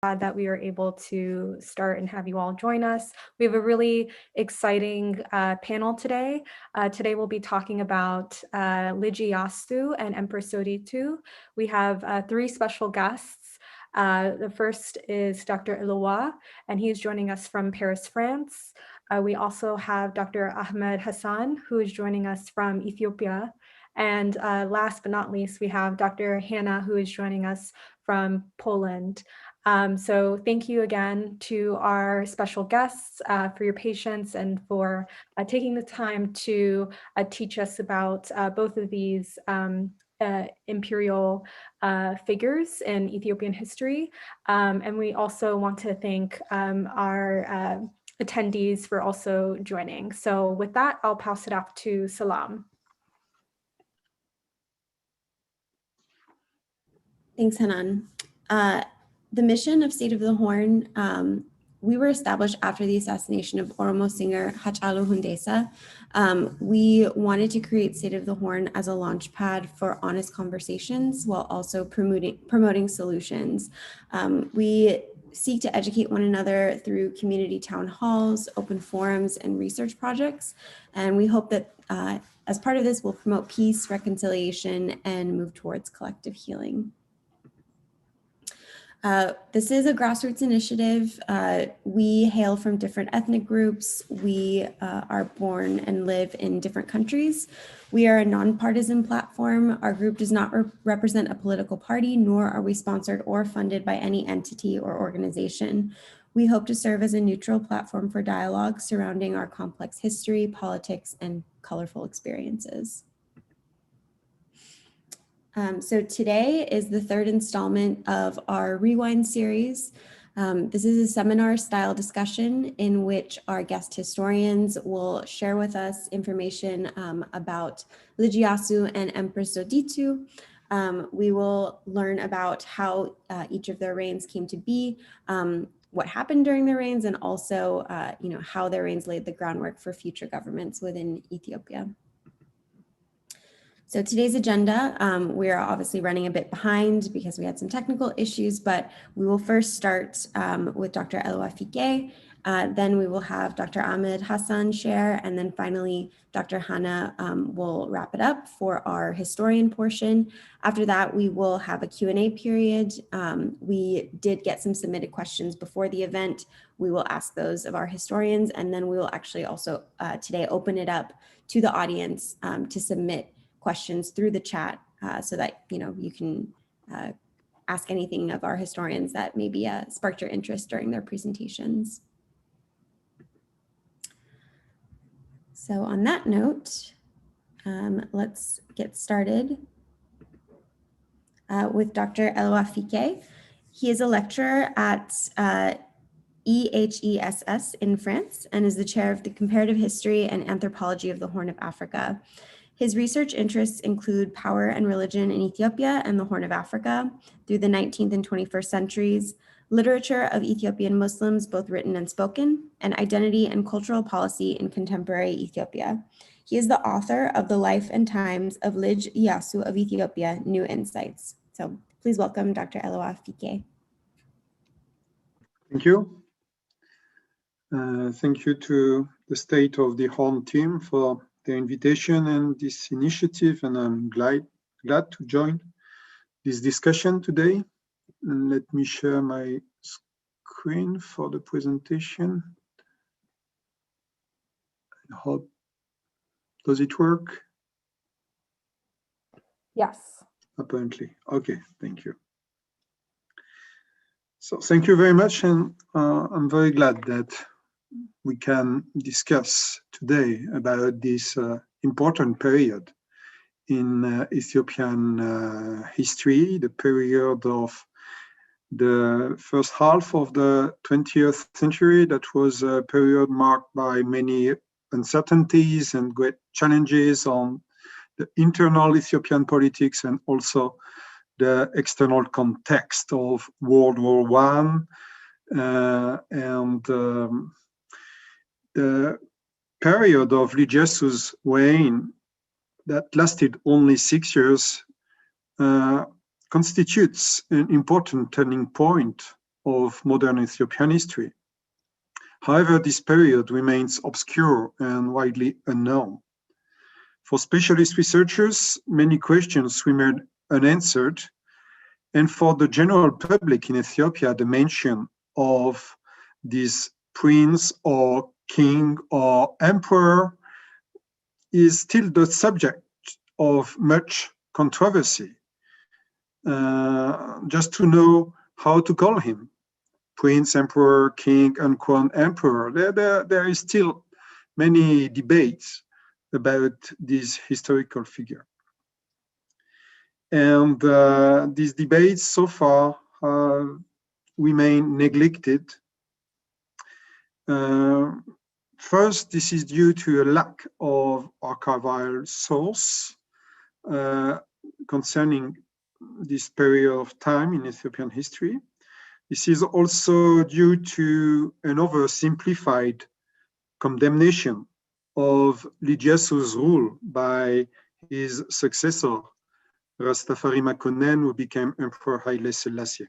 glad that we are able to start and have you all join us. We have a really exciting panel today. Today we'll be talking about Lij Iyasu and Empress Zewditu. We have three special guests. The first is Dr. Elowa, and he's joining us from Paris, France. We also have Dr. Ahmed Hassen, who is joining us from Ethiopia. And last but not least, we have Dr. Hannah, who is joining us from Poland. So thank you again to our special guests for your patience and for taking the time to teach us about both of these imperial figures in Ethiopian history. And we also want to thank our attendees for also joining. So with that, I'll pass it off to Salam. Thanks, Hanan. The mission of State of the Horn, we were established after the assassination of Oromo singer Hachalu Hundessa. We wanted to create State of the Horn as a launch pad for honest conversations while also promoting solutions. We seek to educate one another through community town halls, open forums, and research projects. And we hope that as part of this, we'll promote peace, reconciliation, and move towards collective healing. This is a grassroots initiative. We hail from different ethnic groups. We are born and live in different countries. We are a nonpartisan platform. Our group does not represent a political party, nor are we sponsored or funded by any entity or organization. We hope to serve as a neutral platform for dialogue surrounding our complex history, politics, and colorful experiences. So today is the third installment of our Rewind series. This is a seminar-style discussion in which our guest historians will share with us information about Lij Iyasu and Empress Zewditu. We will learn about how each of their reigns came to be, what happened during their reigns, and also how their reigns laid the groundwork for future governments within Ethiopia. So today's agenda, we are obviously running a bit behind because we had some technical issues, but we will first start with Dr. Elowa Fike, then we will have Dr. Ahmed Hassen share, and then finally Dr. Hannah will wrap it up for our historian portion. After that, we will have a Q&A period. We did get some submitted questions before the event. We will ask those of our historians, and then we will actually also today open it up to the audience to submit questions through the chat so that you can ask anything of our historians that maybe sparked your interest during their presentations. So on that note, let's get started with Dr. Elowa Fike. He is a lecturer at EHESS in France and is the chair of the Comparative History and Anthropology of the Horn of Africa. His research interests include power and religion in Ethiopia and the Horn of Africa through the 19th and 21st centuries, literature of Ethiopian Muslims, both written and spoken, and identity and cultural policy in contemporary Ethiopia. He is the author of The Life and Times of Lij Iyasu of Ethiopia, New Insights. So please welcome Dr. Elowa Fike. Thank you. Thank you to the State of the Horn team for the invitation and this initiative, and I'm glad to join this discussion today. And let me share my screen for the presentation. I hope, does it work? Yes. Apparently. Okay, thank you. So thank you very much, and I'm very glad that we can discuss today about this important period in Ethiopian history, the period of the first half of the 20th century. That was a period marked by many uncertainties and great challenges on the internal Ethiopian politics and also the external context of World War I. The period of Lij Iyasu's reign that lasted only 6 years constitutes an important turning point of modern Ethiopian history. However, this period remains obscure and widely unknown. For specialist researchers, many questions remain unanswered, and for the general public in Ethiopia, the mention of this prince or king or emperor is still the subject of much controversy. Just to know how to call him, prince, emperor, king, uncrowned emperor, there is still many debates about this historical figure. And these debates so far remain neglected. First, this is due to a lack of archival source concerning this period of time in Ethiopian history. This is also due to an oversimplified condemnation of Lij Iyasu's rule by his successor, Rastafari Makonnen, who became Emperor Haile Selassie.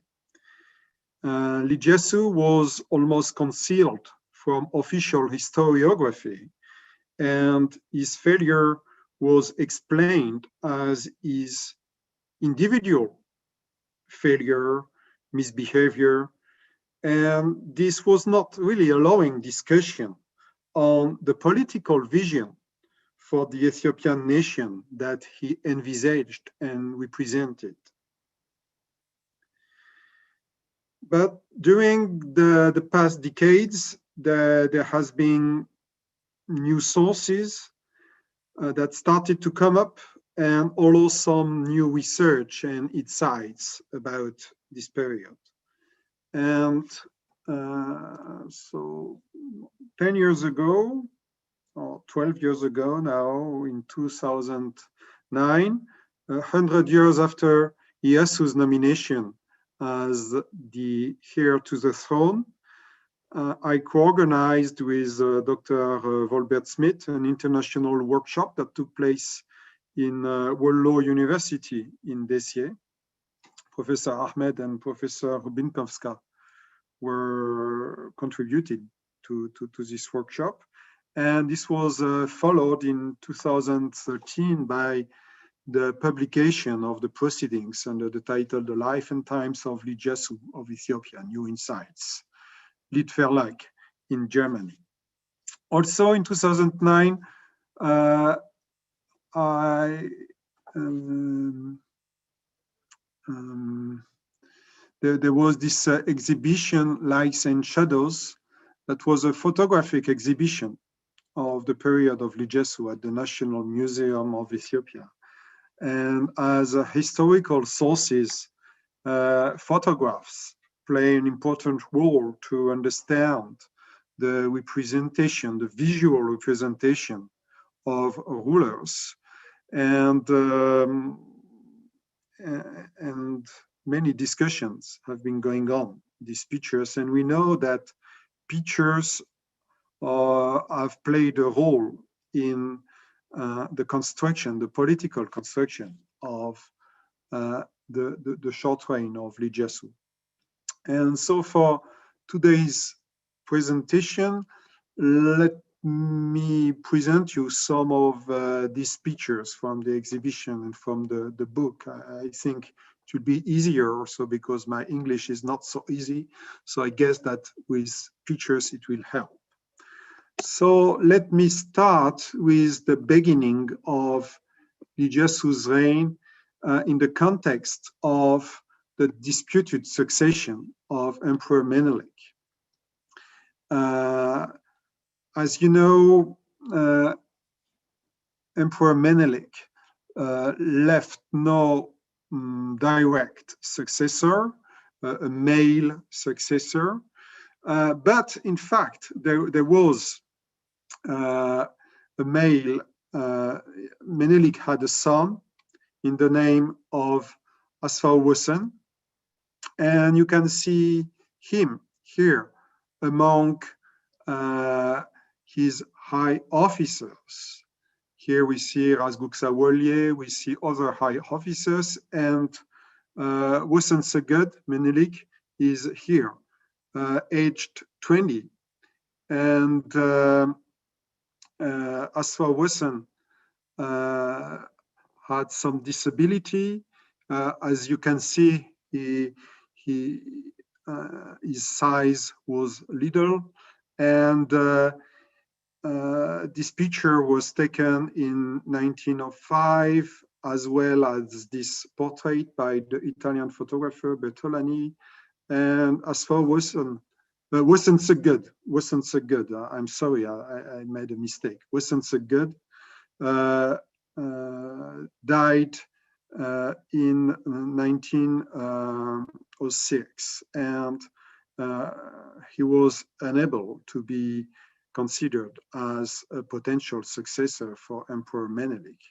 Lij Iyasu was almost concealed from official historiography, and his failure was explained as his individual failure, misbehavior, and this was not really allowing discussion on the political vision for the Ethiopian nation that he envisaged and represented. But during the past decades, there has been new sources that started to come up, and also some new research and insights about this period. And so 10 years ago, or 12 years ago now, in 2009, 100 years after Iyasu's nomination as the heir to the throne, I co-organized with Dr. Volbert Smith an international workshop that took place in Wollo University in Dessie. Professor Ahmed and Professor Binkovska were contributed to this workshop. And this was followed in 2013 by the publication of the proceedings under the title The Life and Times of Lij Iyasu of Ethiopia, New Insights, Lit Verlag in Germany. Also in 2009, there was this exhibition, Lights and Shadows, that was a photographic exhibition of the period of Lij Iyasu at the National Museum of Ethiopia. And as historical sources, photographs play an important role to understand the representation, the visual representation of rulers. And many discussions have been going on these pictures, and we know that pictures have played a role in the construction, the political construction of the short reign of Lij Iyasu. And so for today's presentation, let me present you some of these pictures from the exhibition and from the book. I think it will be easier also because my English is not so easy. So I guess that with pictures it will help. So let me start with the beginning of Lij Iyasu's reign in the context of the disputed succession of Emperor Menelik. As you know, Emperor Menelik left no direct successor, a male successor, but in fact there was a male. Menelik had a son in the name of Asfaw, and you can see him here among his high officers. Here we see Razguksa Wolye, we see other high officers, and Wasan Saged, Menelik, is here aged 20. And Asfa Wasson had some disability. As you can see, his size was little, and this picture was taken in 1905, as well as this portrait by the Italian photographer Bertolani. And as for Wasson, wasn't so good. I'm sorry, I made a mistake. Wasn't so good. Died in 1906, and he was unable to be considered as a potential successor for Emperor Menelik.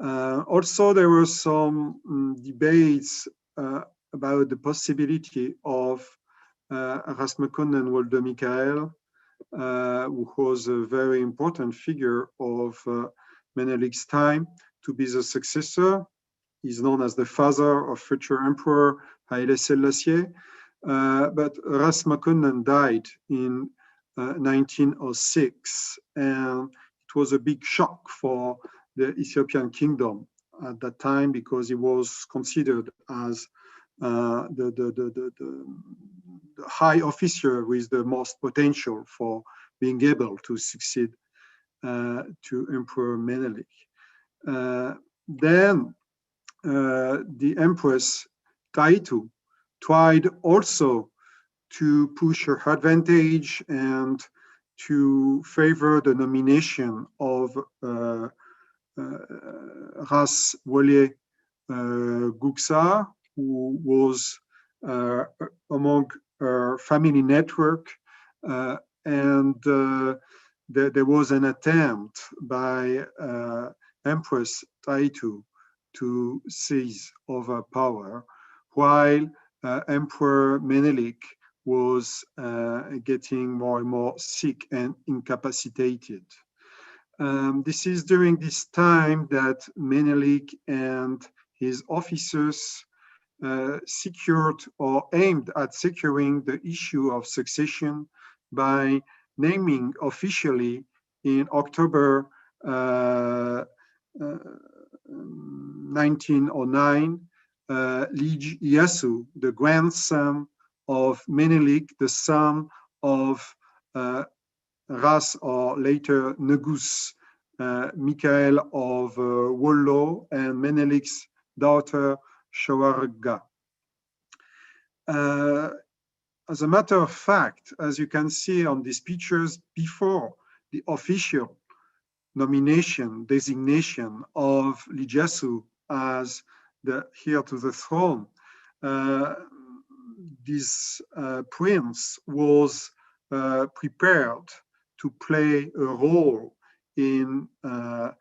Also, there were some debates about the possibility of Rasmussen Wolde Michael, who was a very important figure of Menelik's time, to be the successor. He's known as the father of future Emperor Haile Selassie, but Rasmussen died in 1906, and it was a big shock for the Ethiopian kingdom at that time, because he was considered as the high officer with the most potential for being able to succeed to Emperor Menelik. Then the Empress Zewditu tried also to push her advantage and to favor the nomination of Ras Wole Guksa, who was among her family network, and there was an attempt by Empress Zewditu to seize over power, while Emperor Menelik was getting more and more sick and incapacitated. This is during this time that Menelik and his officers secured or aimed at securing the issue of succession by naming officially in October 1909 Lij Iyasu, the grandson of Menelik, the son of Ras, or later Negus, Michael of Wollo, and Menelik's daughter Shawarga. As a matter of fact, as you can see on these pictures, before the official nomination, designation of Lij Iyasu as the heir to the throne, this prince was prepared to play a role in the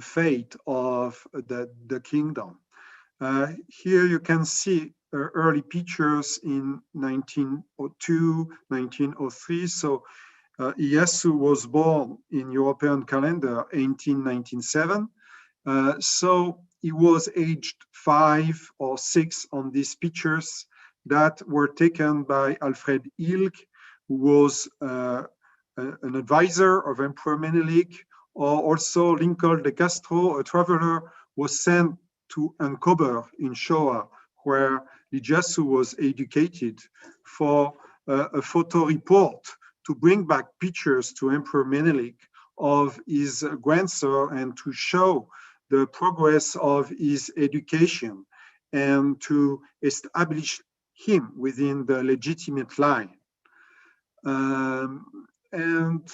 fate of the kingdom. Here you can see early pictures in 1902, 1903. So Iyasu was born in European calendar 1897. So he was aged 5 or 6 on these pictures that were taken by Alfred Ilk, who was an advisor of Emperor Menelik, or also Lincoln de Castro, a traveler, was sent to Ankober in Shoa, where Lij Iyasu was educated, for a photo report to bring back pictures to Emperor Menelik of his grandson and to show the progress of his education and to establish him within the legitimate line. And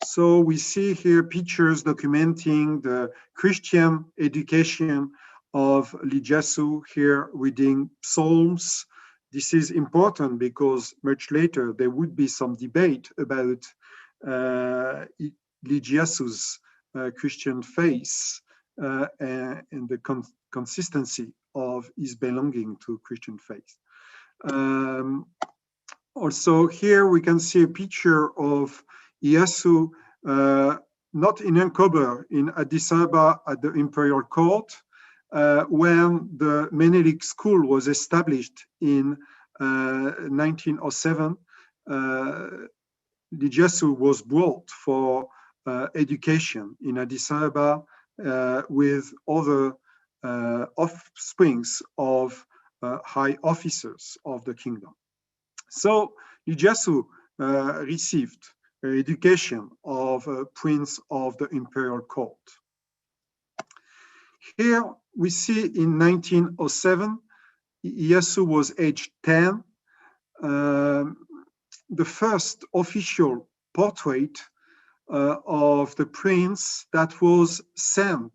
so we see here pictures documenting the Christian education of Lij Iyasu, here reading Psalms. This is important because much later there would be some debate about Lij Iyasu's Christian faith and the consistency of his belonging to Christian faith. Also here we can see a picture of Iyasu, not in Ankober, in Addis Ababa at the imperial court, when the Menelik school was established in 1907, Lij Iyasu was brought for education in Addis Ababa with other offsprings of high officers of the kingdom. So Lij Iyasu received education of a prince of the imperial court. Here we see in 1907, Iyasu was aged 10. The first official portrait of the prince that was sent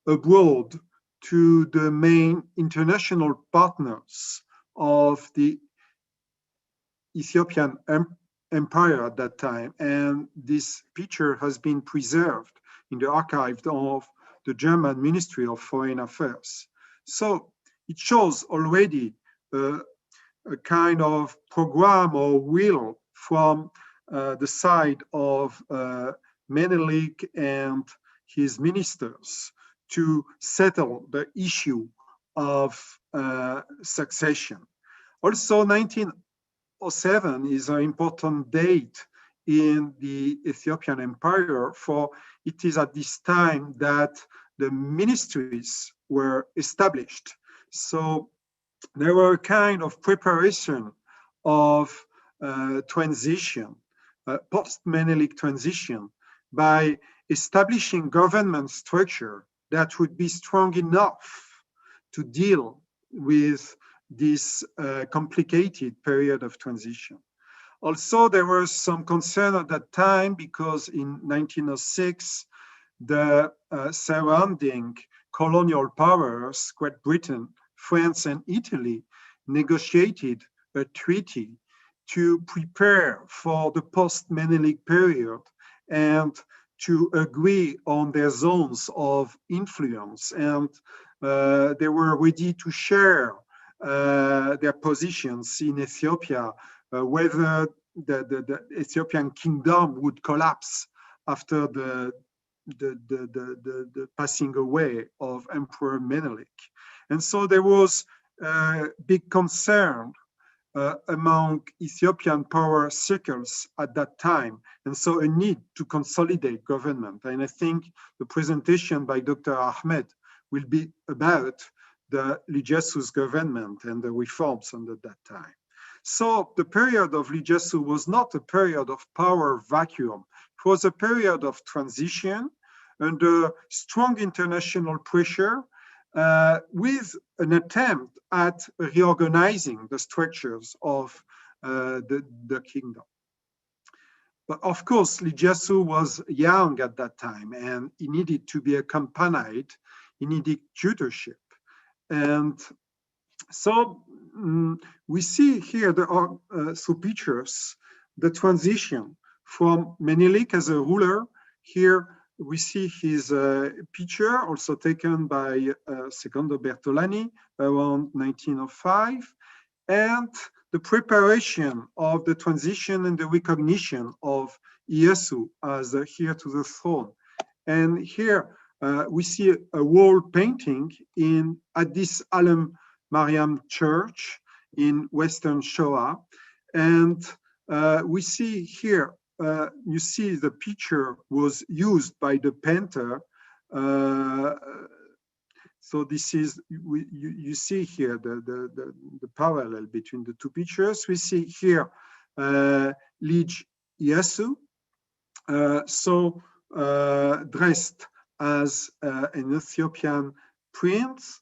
abroad to the main international partners of the Ethiopian empire at that time. And this picture has been preserved in the archive of the German Ministry of Foreign Affairs. So it shows already a kind of program or will from the side of Menelik and his ministers to settle the issue of succession. Also, 1907 is an important date in the Ethiopian empire, for it is at this time that the ministries were established. So there were a kind of preparation of transition, post-Menelik transition, by establishing government structure that would be strong enough to deal with this complicated period of transition. Also, there was some concern at that time because in 1906, the surrounding colonial powers, Great Britain, France, and Italy, negotiated a treaty to prepare for the post-Menelik period and to agree on their zones of influence. And they were ready to share their positions in Ethiopia, whether the Ethiopian kingdom would collapse after the passing away of Emperor Menelik. And so there was big concern among Ethiopian power circles at that time, and so a need to consolidate government. And I think the presentation by Dr. Ahmed will be about the Lij Iyasu's government and the reforms under that time. So the period of Lij Iyasu was not a period of power vacuum. It was a period of transition under strong international pressure, with an attempt at reorganizing the structures of the kingdom. But of course, Lij Iyasu was young at that time, and he needed to be accompanied, he needed tutorship. And so we see here, there are through pictures, the transition from Menelik as a ruler. Here we see his picture, also taken by Secondo Bertolani around 1905, and the preparation of the transition and the recognition of Iyasu as heir to the throne. And here we see a wall painting in Addis Alem Mariam Church in Western Shoa. And we see here, you see the picture was used by the painter. So this is, you see here the parallel between the two pictures. We see here Lij Iyasu, dressed as an Ethiopian prince,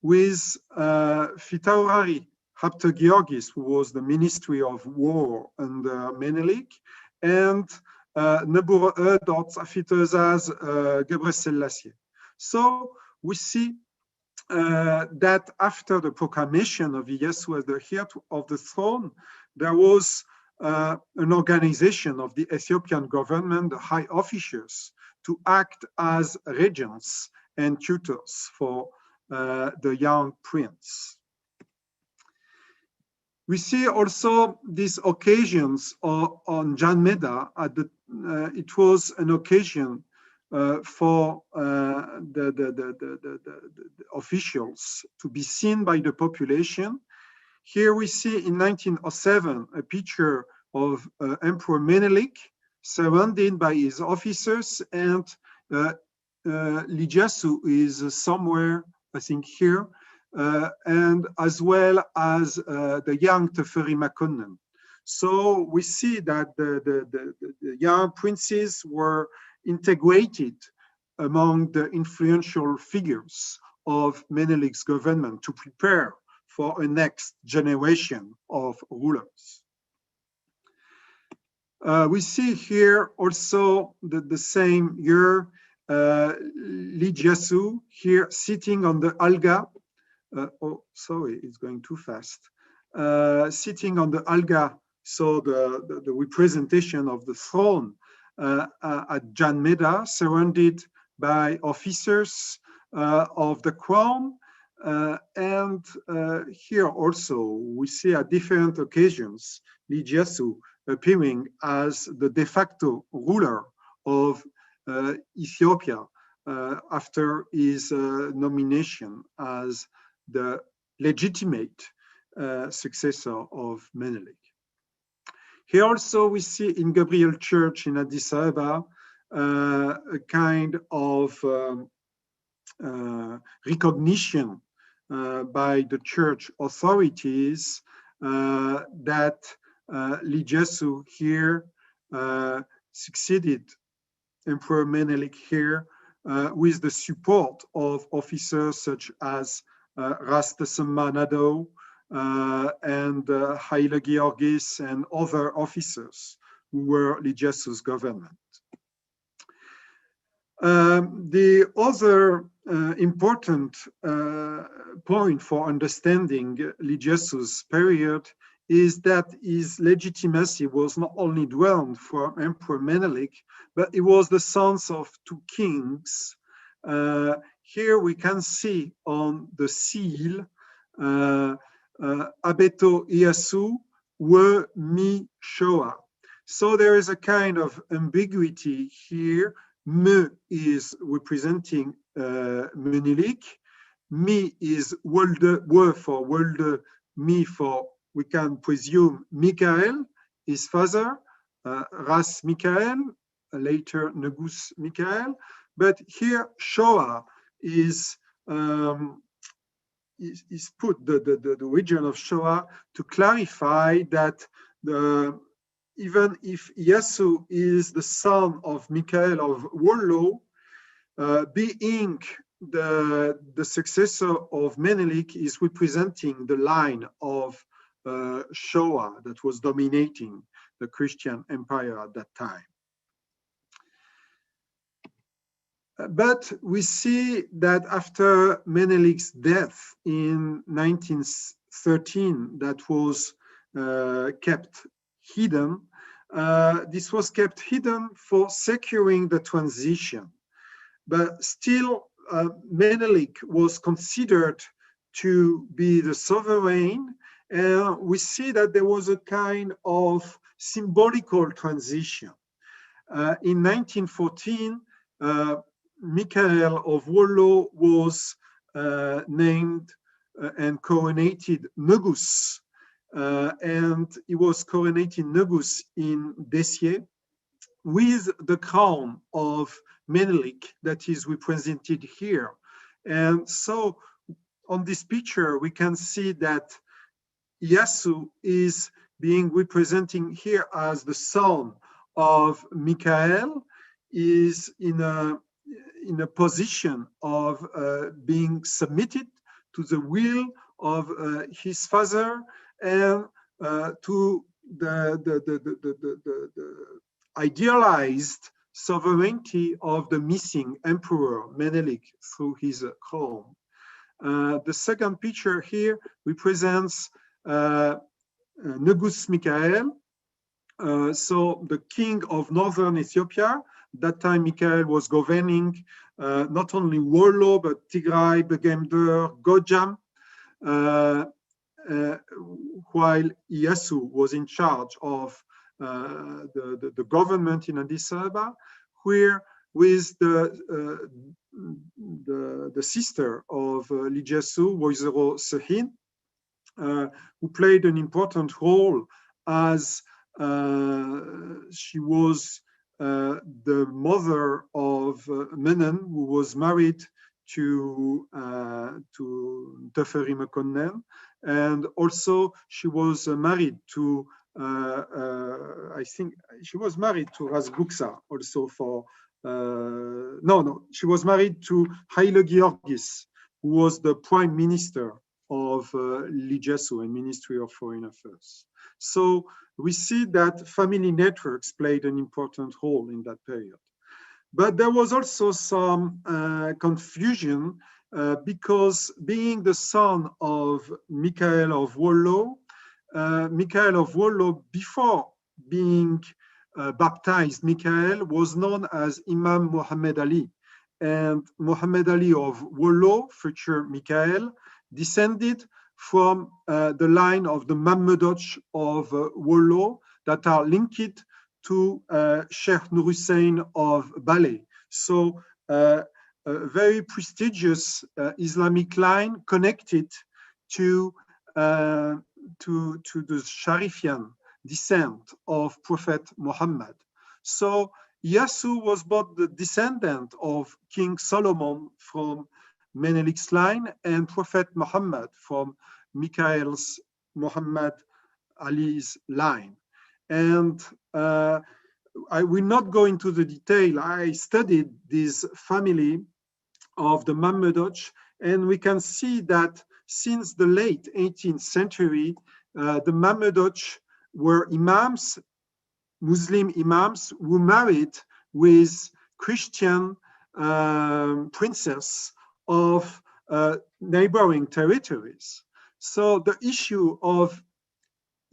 with Fitaurari Haptogeorgis, who was the Ministry of War under Menelik, and Nebura Dort Afitozaz Gebreselassie. So we see that after the proclamation of Iyasu as the heir of the throne, there was an organization of the Ethiopian government, the high officials, to act as regents and tutors for the young prince. We see also these occasions on Jan Meda. It was an occasion for the officials to be seen by the population. Here we see in 1907 a picture of Emperor Menelik surrounded by his officers, and Lij Iyasu is somewhere, I think here, and as well as the young Teferi Makonnen. So we see that the young princes were integrated among the influential figures of Menelik's government to prepare for a next generation of rulers. We see here also the same year, Lij Iyasu here sitting on the alga. Oh, sorry, it's going too fast. Sitting on the alga, so the representation of the throne at Jan Meda, surrounded by officers of the crown. And here also we see at different occasions Lij Iyasu appearing as the de facto ruler of Ethiopia after his nomination as the legitimate successor of Menelik. Here also we see in Gabriel Church in Addis Ababa a kind of recognition by the church authorities that Lij Iyasu here succeeded Emperor Menelik here with the support of officers such as Ras Tesemma Nado and Haile Georgis and other officers who were Lij Iyasu's government. The other important point for understanding Lij Iyasu's period is that his legitimacy was not only drawn from Emperor Menelik, but it was the sons of two kings. Here we can see on the seal, Abeto Iyasu were mi Shoah. So there is a kind of ambiguity here. Me is representing Menelik, mi is Wolde, were for Wolde, mi for, we can presume, Michael, his father, Ras Michael, later Negus Michael. But here Shoah is put the region of Shoah to clarify that even if Iyasu is the son of Michael of Wollo, being the successor of Menelik is representing the line of Shoah that was dominating the Christian empire at that time. But we see that after Menelik's death in 1913, that was kept hidden. This was kept hidden for securing the transition. But still, Menelik was considered to be the sovereign, and we see that there was a kind of symbolical transition. In 1914, Michael of Wollo was named and coronated Negus, and he was coronated Negus in Desier with the crown of Menelik that is represented here. And so on this picture, we can see that Iyasu is being representing here as the son of Michael, is in a position of being submitted to the will of his father and to the idealized sovereignty of the missing emperor Menelik through his crown. The second picture here represents Negus Michael, so the king of northern Ethiopia. That time Michael was governing not only Wollo, but Tigray, Begemder, Gojam, while Iyasu was in charge of the government in Addis Ababa, where with the sister of Lij Iyasu, Woizero Sehin, who played an important role as she was the mother of Menem, who was married to Teferi Mekonnen, and also she was married to I think she was married to Ras Buksa also for she was married to Haile Georgis, who was the prime minister of Lij Iyasu and Ministry of Foreign Affairs. So we see that family networks played an important role in that period. But there was also some confusion because being the son of Michael of Wollo, before being baptized, Michael was known as Imam Muhammad Ali. And Muhammad Ali of Wollo, future Michael, descended from the line of the Mamludoch of Wollo that are linked to Sheikh Nur Hussein of Baleh. So a very prestigious Islamic line connected to the Sharifian descent of Prophet Muhammad. So Iyasu was both the descendant of King Solomon from Menelik's line and Prophet Muhammad from Michael's Muhammad Ali's line. And I will not go into the detail. I studied this family of the Mamludoch, and we can see that since the late 18th century, the Mamludoch were imams, Muslim imams, who married with Christian princes of neighboring territories. So the issue of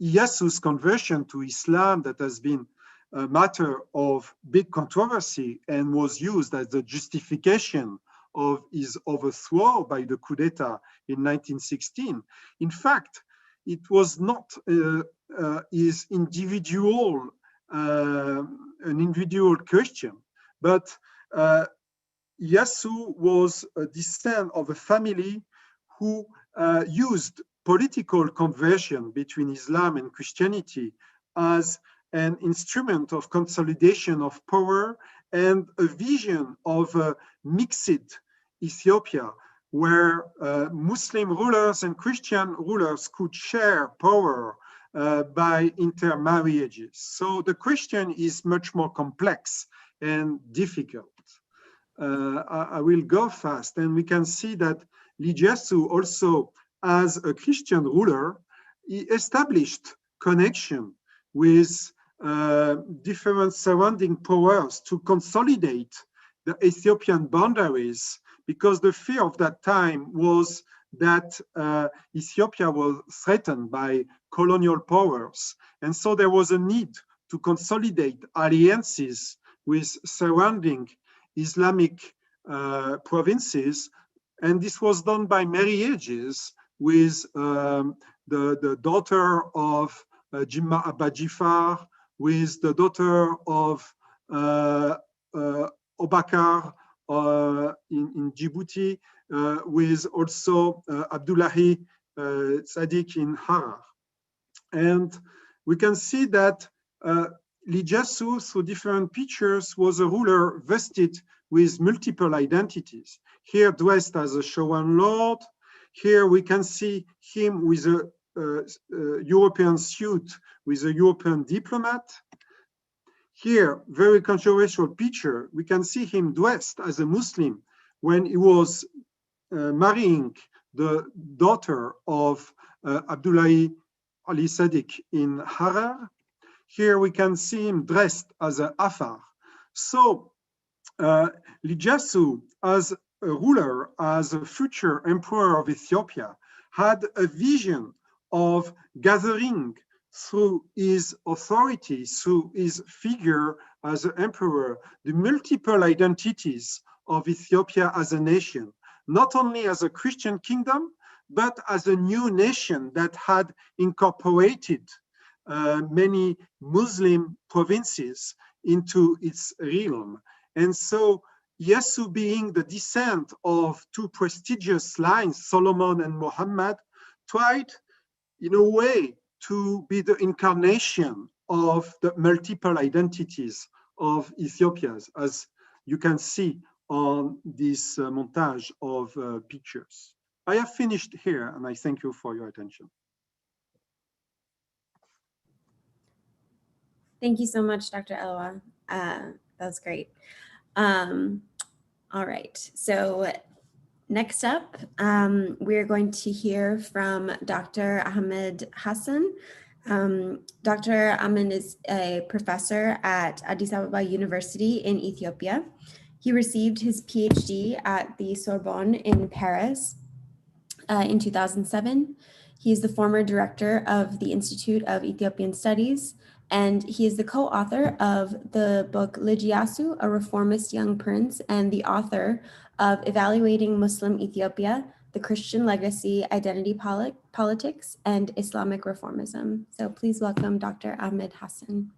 Iyasu's conversion to Islam, that has been a matter of big controversy and was used as the justification of his overthrow by the coup d'etat in 1916. In fact, it was not his individual, an individual Christian, but Iyasu was a descendant of a family who used political conversion between Islam and Christianity as an instrument of consolidation of power and a vision of a mixed Ethiopia where Muslim rulers and Christian rulers could share power by intermarriages. So the question is much more complex and difficult. I will go fast, and we can see that Lij Iyasu also, as a Christian ruler, he established connection with different surrounding powers to consolidate the Ethiopian boundaries, because the fear of that time was that Ethiopia was threatened by colonial powers. And so there was a need to consolidate alliances with surrounding Islamic provinces. And this was done by marriages with the daughter of Jimma Abba Jifar, with the daughter of Obakar in Djibouti, with also Abdullahi Sadiq in Harar. And we can see that Lij Iyasu, through different pictures, was a ruler vested with multiple identities. Here dressed as a Showan lord. Here we can see him with a European suit with a European diplomat. Here, very controversial picture, we can see him dressed as a Muslim when he was marrying the daughter of Abdullahi Ali Sadiq in Harar. Here we can see him dressed as an Afar. So Lij Iyasu, as a ruler, as a future emperor of Ethiopia, had a vision of gathering through his authority, through his figure as an emperor, the multiple identities of Ethiopia as a nation, not only as a Christian kingdom, but as a new nation that had incorporated many Muslim provinces into its realm. And so Iyasu, being the descent of two prestigious lines, Solomon and Muhammad, tried in a way to be the incarnation of the multiple identities of Ethiopians, as you can see on this montage of pictures. I have finished here, and I thank you for your attention. Thank you so much, Dr. Elwa. That was great. All right, so next up, we're going to hear from Dr. Ahmed Hassen. Dr. Ahmed is a professor at Addis Ababa University in Ethiopia. He received his PhD at the Sorbonne in Paris in 2007. He is the former director of the Institute of Ethiopian Studies, and he is the co-author of the book Lij Iyasu, A Reformist Young Prince, and the author of Evaluating Muslim Ethiopia, The Christian Legacy, Identity Politics, and Islamic Reformism. So please welcome Dr. Ahmed Hassen.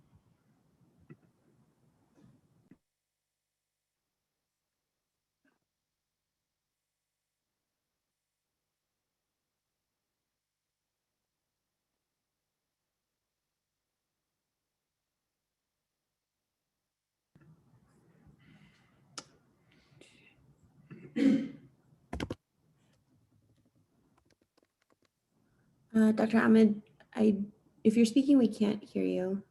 Dr. Ahmed, if you're speaking, we can't hear you.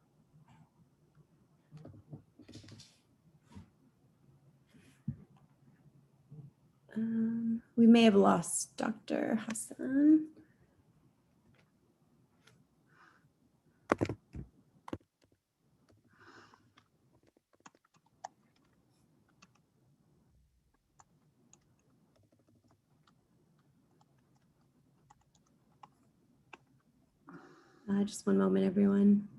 We may have lost Dr. Hassen. Just one moment, everyone.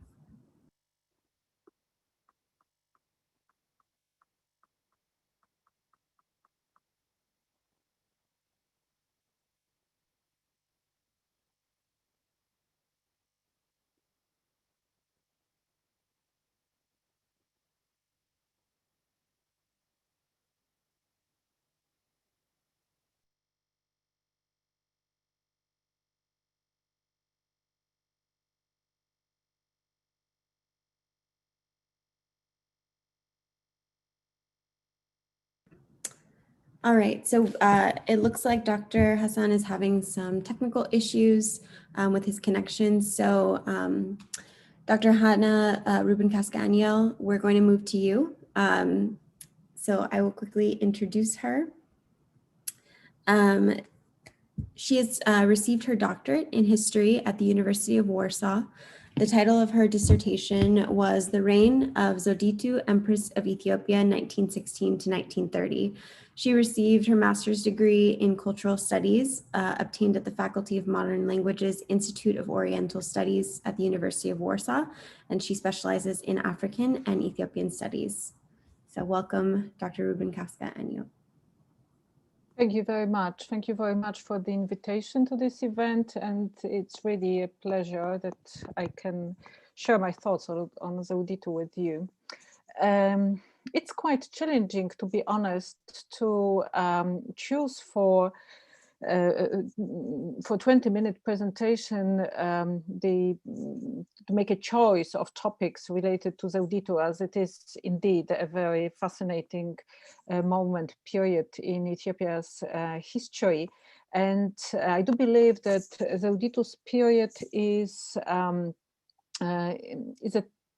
All right, so it looks like Dr. Hassan is having some technical issues with his connection. So Dr. Hannah Ruben Cascaniel, we're going to move to you. So I will quickly introduce her. She has received her doctorate in history at the University of Warsaw. The title of her dissertation was The Reign of Zewditu, Empress of Ethiopia, 1916 to 1930. She received her master's degree in cultural studies, obtained at the Faculty of Modern Languages Institute of Oriental Studies at the University of Warsaw, and she specializes in African and Ethiopian studies. So welcome, Dr. Ruben Casca-Anyo. Thank you very much. Thank you very much for the invitation to this event. And it's really a pleasure that I can share my thoughts on Zewditu with you. It's quite challenging, to be honest, to choose for 20-minute presentation to make a choice of topics related to Zewditu, as it is indeed a very fascinating period in Ethiopia's history. And I do believe that Zewditu's period is a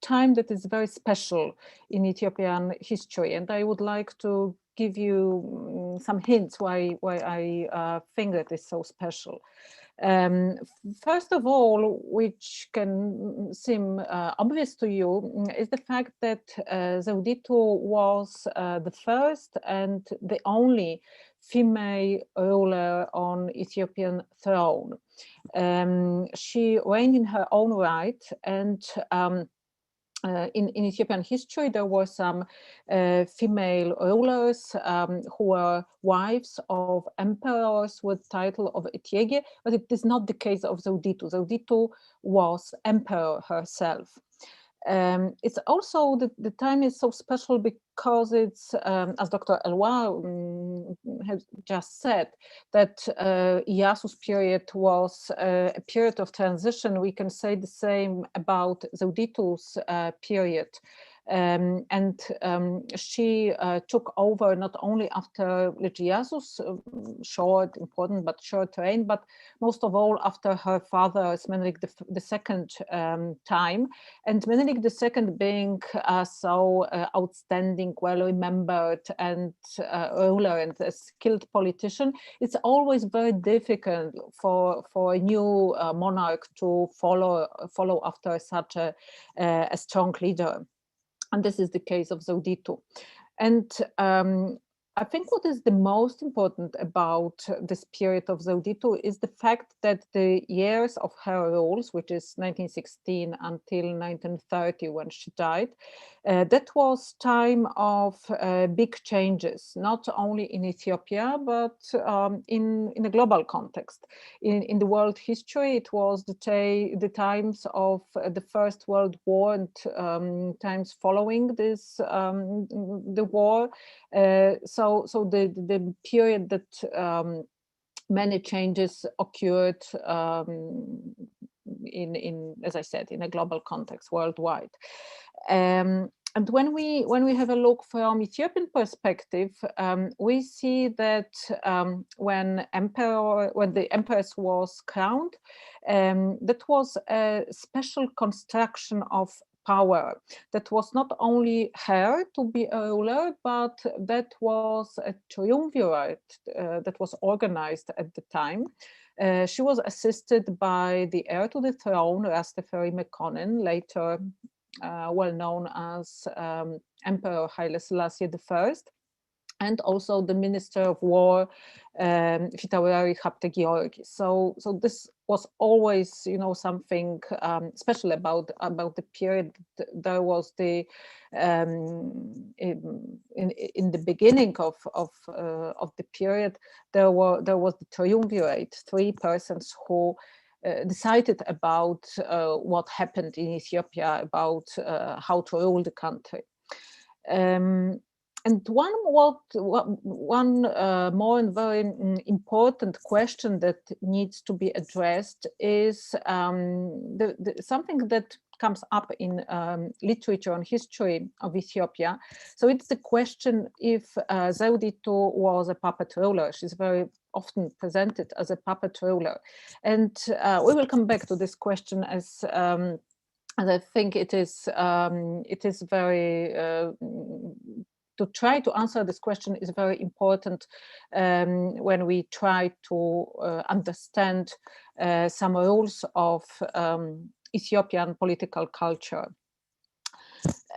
time that is very special in Ethiopian history, and I would like to give you some hints why I think that is so special. First of all, which can seem obvious to you, is the fact that Zewditu was the first and the only female ruler on Ethiopian throne. She reigned in her own right, and in Ethiopian history, there were some female rulers who were wives of emperors with title of Etiege, but it is not the case of Zewditu. Zewditu was emperor herself. It's also the time is so special because it's, as Dr. Elwa has just said, that Iyasu's period was a period of transition. We can say the same about Zewditu's period. And she took over not only after Lij Iyasu's short, important but short reign, but most of all after her father's Menelik II time. And Menelik II being so outstanding, well-remembered and ruler and a skilled politician, it's always very difficult for a new monarch to follow after such a strong leader. And this is the case of Zewditu. And I think what is the most important about this period of Zewditu is the fact that the years of her rules, which is 1916 until 1930 when she died, that was time of big changes, not only in Ethiopia, but in a global context. In the world history, it was the times of the First World War and times following this, the war. So the period that many changes occurred in, as I said, in a global context worldwide. And when we have a look from Ethiopian perspective, we see that when the Empress was crowned, that was a special construction of power. That was not only her to be a ruler, but that was a triumvirate that was organized at the time. She was assisted by the heir to the throne, Rastafari Mekonnen, later well known as Emperor Haile Selassie I, and also the Minister of War, Fitaurari Habte Georgi. So this was always, you know, something special about the period. There was the in the beginning of the period, there was the triumvirate, three persons who decided about what happened in Ethiopia, about how to rule the country. And one more and very important question that needs to be addressed is something that comes up in literature and history of Ethiopia. So it's the question if Zewditu was a puppet ruler. She's very often presented as a puppet ruler. And we will come back to this question as I think it is very to try to answer this question is very important when we try to understand some rules of Ethiopian political culture.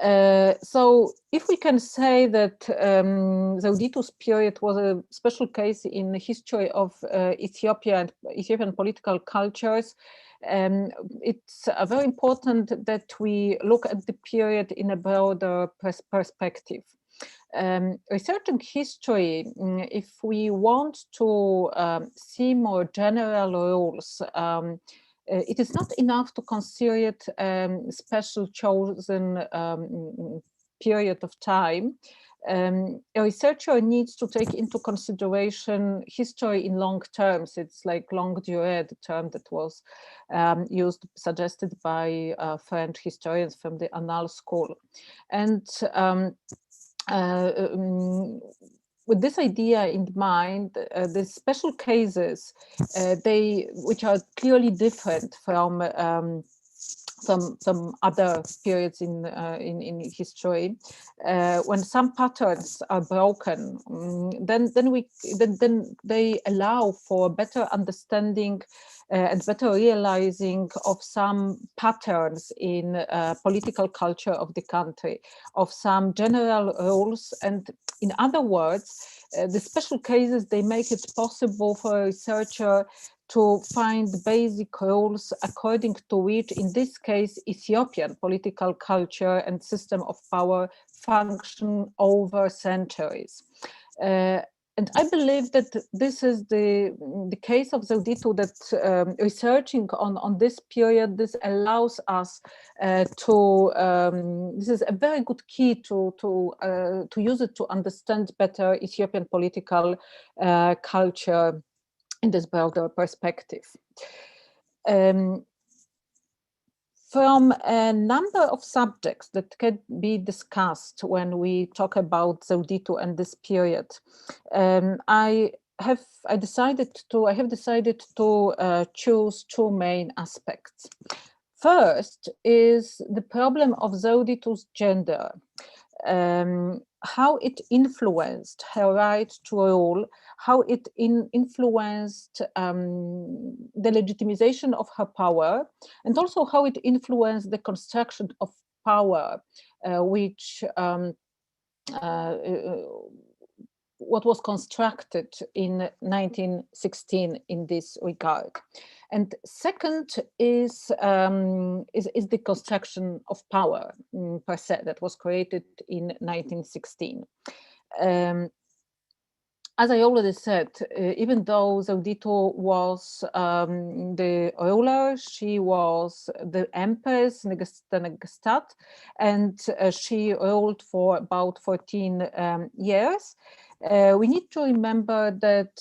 So if we can say that Zewditu's period was a special case in the history of Ethiopia and Ethiopian political cultures, it's very important that we look at the period in a broader perspective. Researching history, if we want to see more general rules, it is not enough to consider it special chosen period of time. A researcher needs to take into consideration history in long terms. It's like longue durée, the term that was suggested by French historians from the Annales School. And with this idea in mind, the special cases, which are clearly different from some other periods in history, when some patterns are broken, then they allow for better understanding and better realizing of some patterns in political culture of the country, of some general rules. And in other words, the special cases, they make it possible for a researcher to find basic rules according to which, in this case, Ethiopian political culture and system of power function over centuries. And I believe that this is the case of Zewditu, that researching on this period, this allows us this is a very good key to use it to understand better Ethiopian political culture in this broader perspective. From a number of subjects that can be discussed when we talk about Zewditu and this period, I have decided to choose two main aspects. First is the problem of Zewditu's gender, how it influenced her right to rule, how it influenced the legitimization of her power, and also how it influenced the construction of power, what was constructed in 1916 in this regard. And second is the construction of power per se that was created in 1916. As I already said, even though Zewditu was the ruler, she was the Empress, Negestat, and she ruled for about 14 years. We need to remember that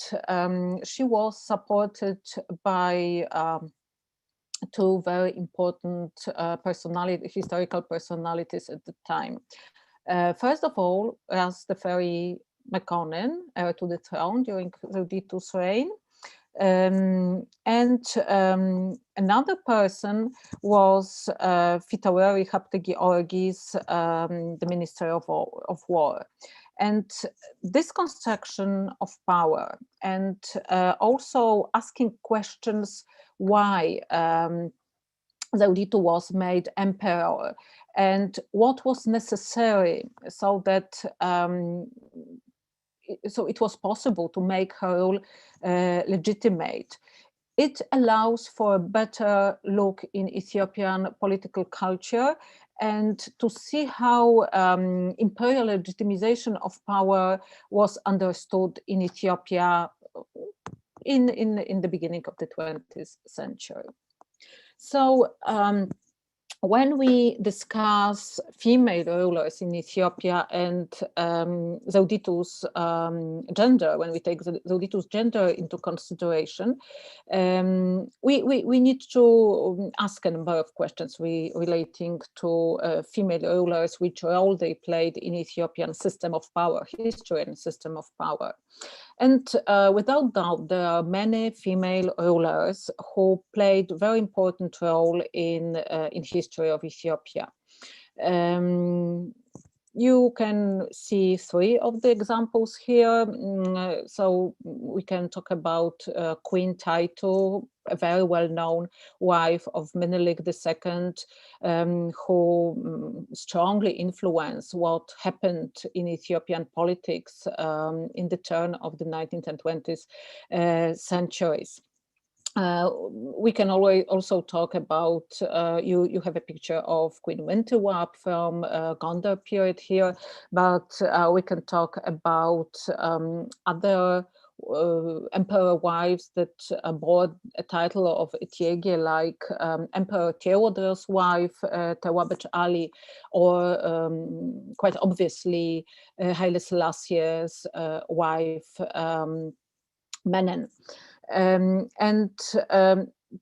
she was supported by two very important historical personalities at the time. First of all, Ras the Fairy Mekonnen, heir to the throne during Zewditu's reign. Another person was Fitaweri Haptegiorgis, the Minister of War. And this construction of power and also asking questions why Zewditu was made emperor and what was necessary so that so it was possible to make her rule legitimate. It allows for a better look in Ethiopian political culture and to see how imperial legitimization of power was understood in Ethiopia in the beginning of the 20th century. So when we discuss female rulers in Ethiopia and Zewditu's gender, when we take Zewditu's gender into consideration, we need to ask a number of questions relating to female rulers, which role they played in Ethiopian system of power, history and system of power. And without doubt, there are many female rulers who played a very important role in history of Ethiopia. You can see three of the examples here. So we can talk about Queen Taitu, a very well-known wife of Menelik II, who strongly influenced what happened in Ethiopian politics in the turn of the 19th and 20th centuries. We can also talk about, you have a picture of Queen Winterwap from Gondar period here, but we can talk about other emperor wives that bore a title of Etiege, like Emperor Theodore's wife, Tewabech Ali, or quite obviously Haile Selassie's wife, Menen.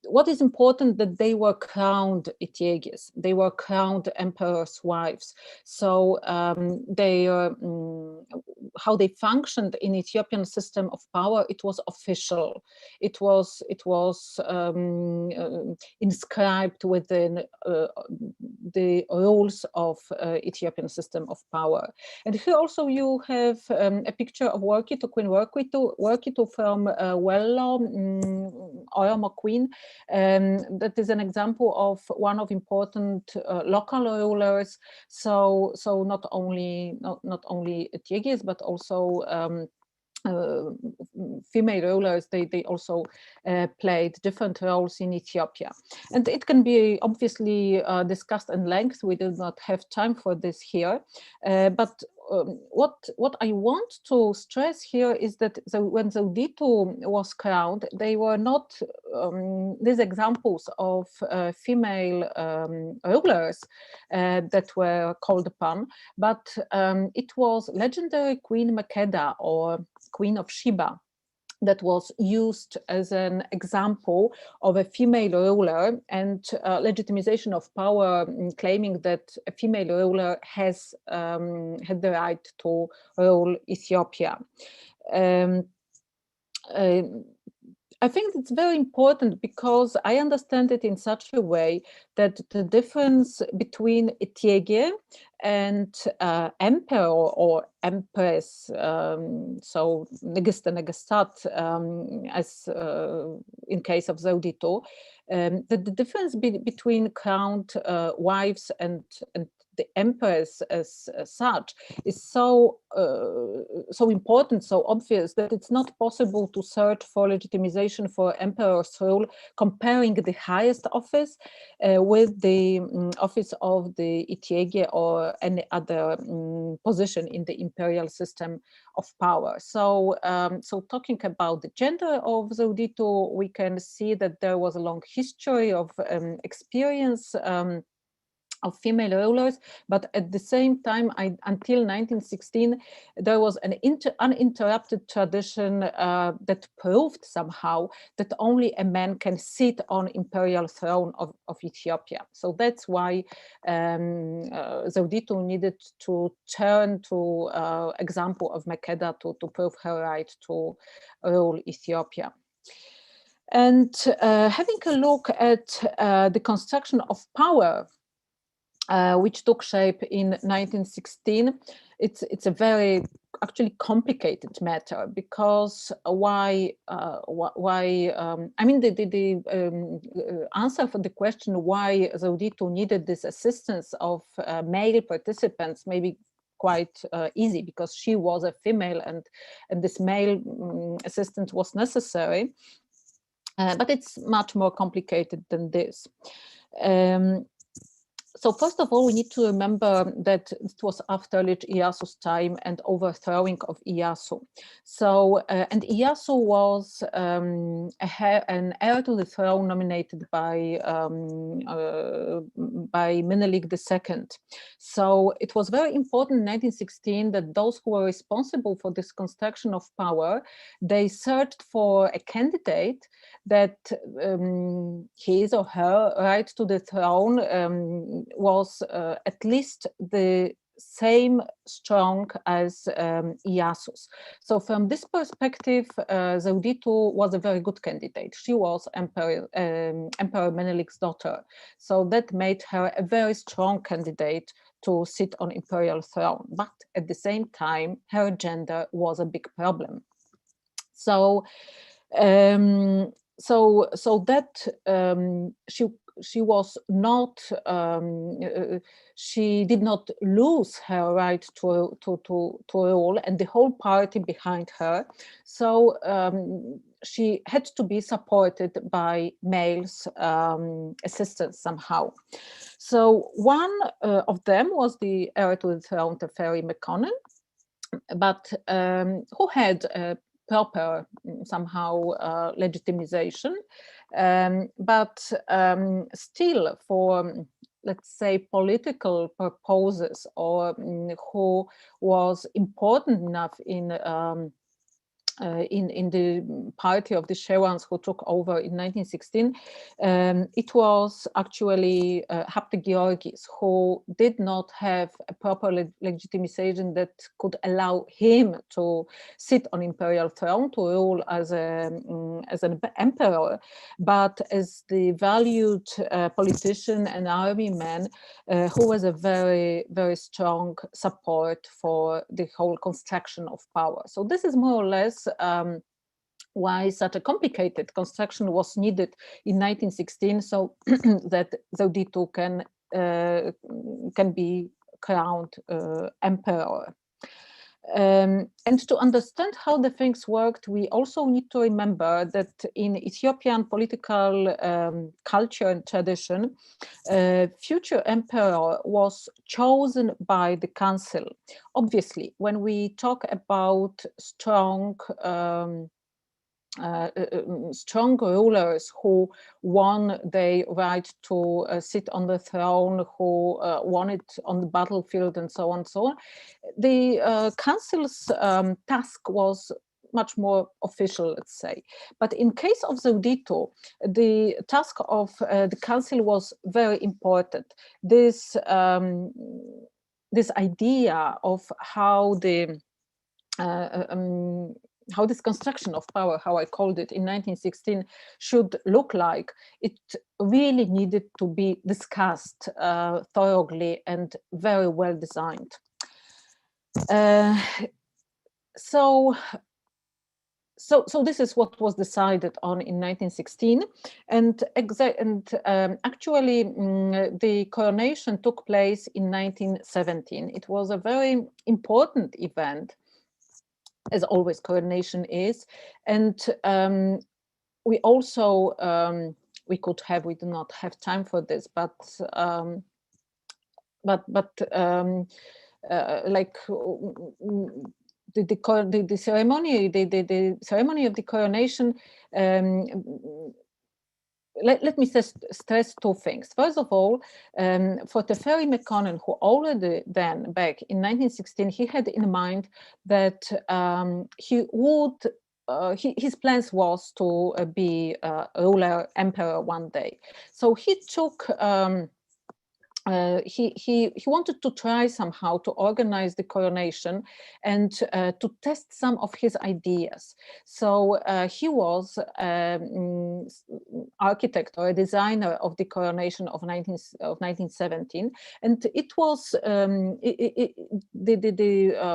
What is important that they were crowned Etieges, they were crowned emperor's wives. So how they functioned in Ethiopian system of power, it was official. It was inscribed within the rules of Ethiopian system of power. And here also you have a picture of Workitu, Queen Workitu from Wello, Oromo Queen. That is an example of one of important local rulers. So not only Etieges, but also female rulers, they also played different roles in Ethiopia. And it can be obviously discussed in length. We do not have time for this here. But what I want to stress here is that when Zewditu was crowned, they were not these examples of female rulers that were called upon, but it was legendary Queen Makeda, or Queen of Sheba, that was used as an example of a female ruler and legitimization of power, claiming that a female ruler has had the right to rule Ethiopia. I think it's very important because I understand it in such a way that the difference between Etiege and emperor or empress, so Negiste Negestat, as in case of Zewditu, that the difference between crowned wives and the empress as such is so important, so obvious, that it's not possible to search for legitimization for emperor's rule comparing the highest office with the office of the Etiege or any other position in the imperial system of power. So, so talking about the gender of Zewditu, we can see that there was a long history of experience of female rulers, but at the same time, until 1916, there was an uninterrupted tradition that proved somehow that only a man can sit on imperial throne of Ethiopia. So that's why Zewditu needed to turn to example of Makeda to prove her right to rule Ethiopia. And having a look at the construction of power, which took shape in 1916, it's a very actually complicated matter, because why I mean the answer for the question why Zewditu needed this assistance of male participants may be quite easy, because she was a female and this male assistant was necessary, but it's much more complicated than this. So first of all, we need to remember that it was after Lij Iyasu's time and overthrowing of Iyasu. So, and Iyasu was an heir to the throne nominated by Menelik II. So it was very important in 1916 that those who were responsible for this construction of power, they searched for a candidate that his or her right to the throne was at least the same strong as Iyasu's. So from this perspective, Zewditu was a very good candidate. She was Emperor Menelik's daughter. So that made her a very strong candidate to sit on imperial throne. But at the same time, her gender was a big problem. So so that she was not, she did not lose her right to rule, and the whole party behind her. So she had to be supported by males assistants somehow. So one of them was the heir to the throne, Teferi Mekonnen, but who had proper somehow legitimization, but still for, let's say, political purposes, or who was important enough in the party of the Sherwans who took over in 1916, it was actually Habte Georgis, who did not have a proper legitimization that could allow him to sit on imperial throne, to rule as an emperor, but as the valued politician and army man who was a very, very strong support for the whole construction of power. So this is more or less why such a complicated construction was needed in 1916, so that Zewditu can be crowned emperor. And to understand how the things worked, we also need to remember that in Ethiopian political culture and tradition, future emperor was chosen by the council. Obviously, when we talk about strong strong rulers who won their right to sit on the throne, who won it on the battlefield, and so on, so on. The council's task was much more official, let's say. But in case of Zewditu, the task of the council was very important. This idea of how the how this construction of power, how I called it in 1916, should look like, it really needed to be discussed thoroughly and very well designed. So this is what was decided on in 1916, and actually the coronation took place in 1917. It was a very important event, as always coronation is, and we also we do not have time for this, but like the ceremony of the coronation, let me stress two things. First of all, for Teferi Mekonnen, who already then, back in 1916, he had in mind that he would, his plans was to be a ruler, emperor one day. So he took, he wanted to try somehow to organize the coronation and to test some of his ideas. So he was architect or a designer of the coronation of 1917, and it was the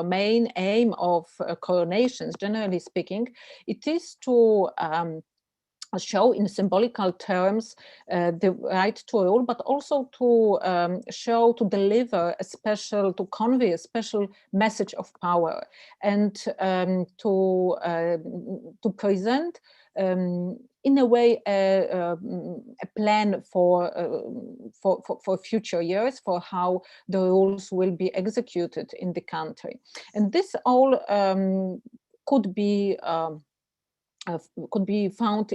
main aim of coronations, generally speaking, it is to show in symbolical terms the right to rule, but also to show, to deliver a special, to convey a special message of power, and to present in a way a plan for future years, for how the rules will be executed in the country. And this all could be found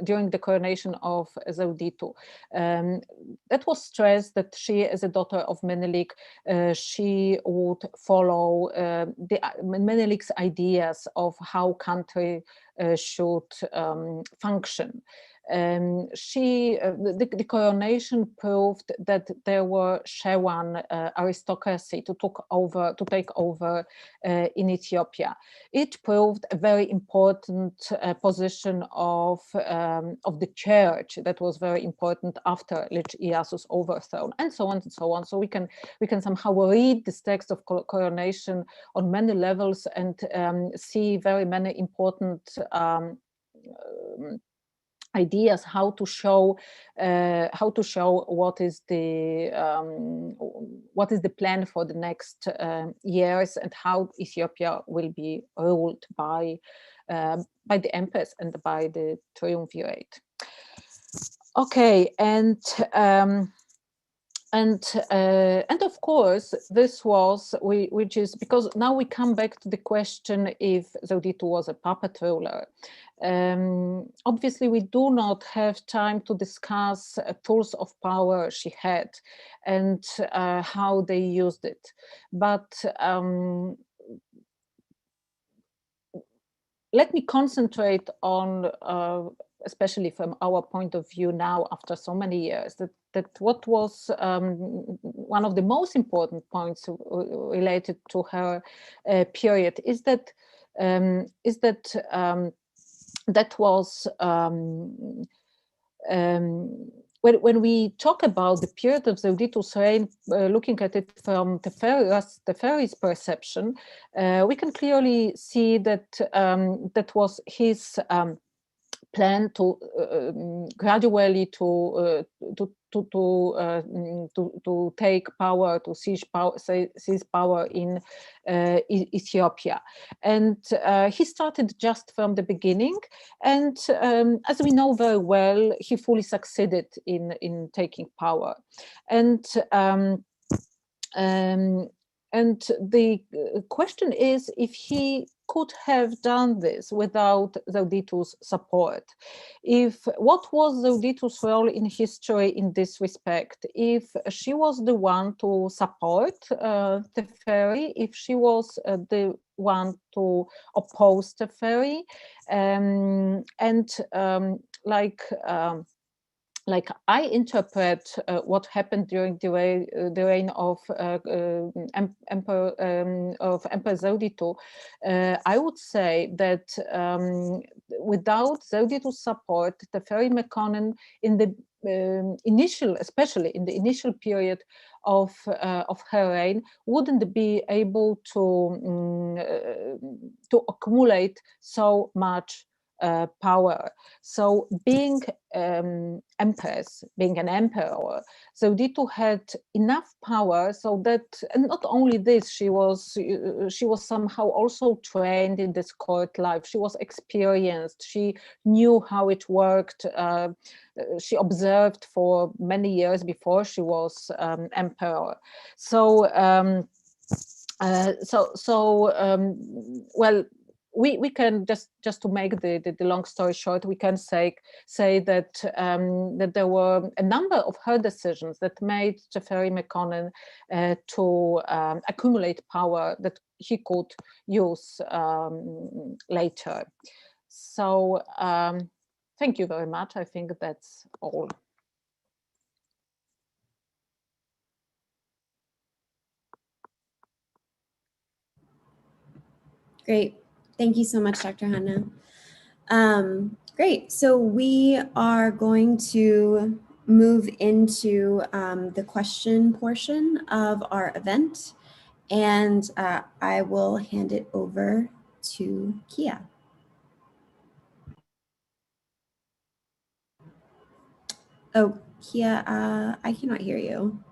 during the coronation of Zewditu. That was stressed that she, as a daughter of Menelik, she would follow Menelik's ideas of how country should function. The coronation proved that there were Shewan aristocracy to take over in Ethiopia. It proved a very important position of the church that was very important after Lij Iyasu's overthrow, and so on and so on. So we can somehow read this text of coronation on many levels and see very many important ideas how to show what is the plan for the next years, and how Ethiopia will be ruled by the Empress and by the triumvirate. Okay, and of course, this was, which is, because now we come back to the question if Zewditu was a puppet ruler. Obviously, we do not have time to discuss tools of power she had and how they used it. But let me concentrate on, especially from our point of view now, after so many years, that what was one of the most important points related to her period is that that was when we talk about the period of Zewditu's reign, looking at it from Teferi's perception, we can clearly see that that was his plan to gradually to take power, to seize power in Ethiopia. And he started just from the beginning, and as we know very well, he fully succeeded in taking power. And the question is if he could have done this without Zewditu's support. What was Zewditu's role in history in this respect? If she was the one to support Teferi, if she was the one to oppose Teferi, like I interpret what happened during the reign of Empress Zewditu, I would say that without Zewditu's support, Teferi Mekonnen in the especially in the initial period of her reign, wouldn't be able to accumulate so much power. So being empress, being an emperor, Zewditu had enough power so that, and not only this, she was somehow also trained in this court life. She was experienced. She knew how it worked. She observed for many years before she was emperor. So well, we can just to make the long story short, we can say that that there were a number of her decisions that made Teferi Mekonnen to accumulate power that he could use later. So thank you very much. I think that's all. Great. Thank you so much, Dr. Hanna. Great. So we are going to move into the question portion of our event, and I will hand it over to Kia. Oh, Kia, I cannot hear you.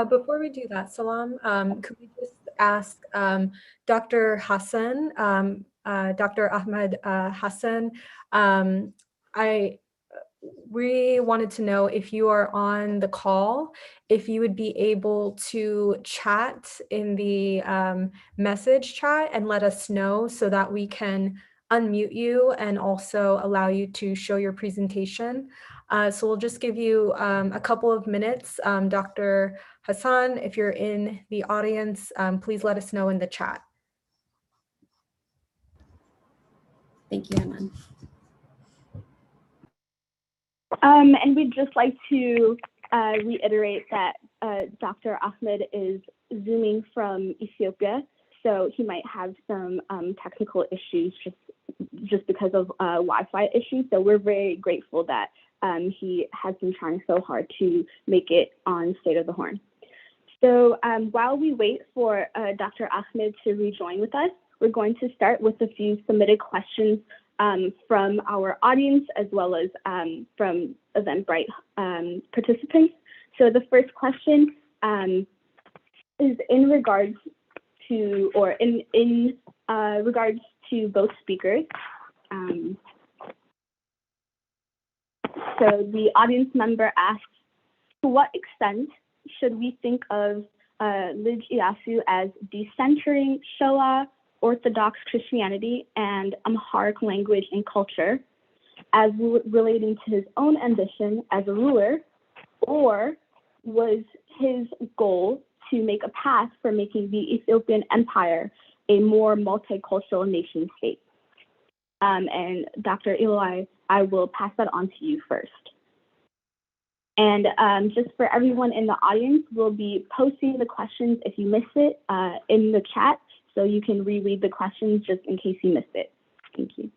Before we do that, Salam, could we just ask Dr. Hassen, Dr. Ahmed Hassen, we wanted to know if you are on the call, if you would be able to chat in the message chat and let us know so that we can unmute you and also allow you to show your presentation. So we'll just give you a couple of minutes. Dr. Hassan, if you're in the audience, please let us know in the chat. Thank you, Ahmed. And we'd just like to reiterate that Dr. Ahmed is Zooming from Ethiopia, so he might have some technical issues just because of Wi-Fi issues. So we're very grateful that he has been trying so hard to make it on State of the Horn. So while we wait for Dr. Ahmed to rejoin with us, we're going to start with a few submitted questions from our audience as well as from Eventbrite participants. So the first question is in regards to, or in regards to both speakers. So the audience member asks, to what extent should we think of Lij Iyasu as decentering Shoah, Orthodox Christianity, and Amharic language and culture as relating to his own ambition as a ruler, or was his goal to make a path for making the Ethiopian empire a more multicultural nation state? And Dr. Eli, I will pass that on to you first. And just for everyone in the audience, we'll be posting the questions if you missed it in the chat, so you can reread the questions just in case you missed it. Thank you.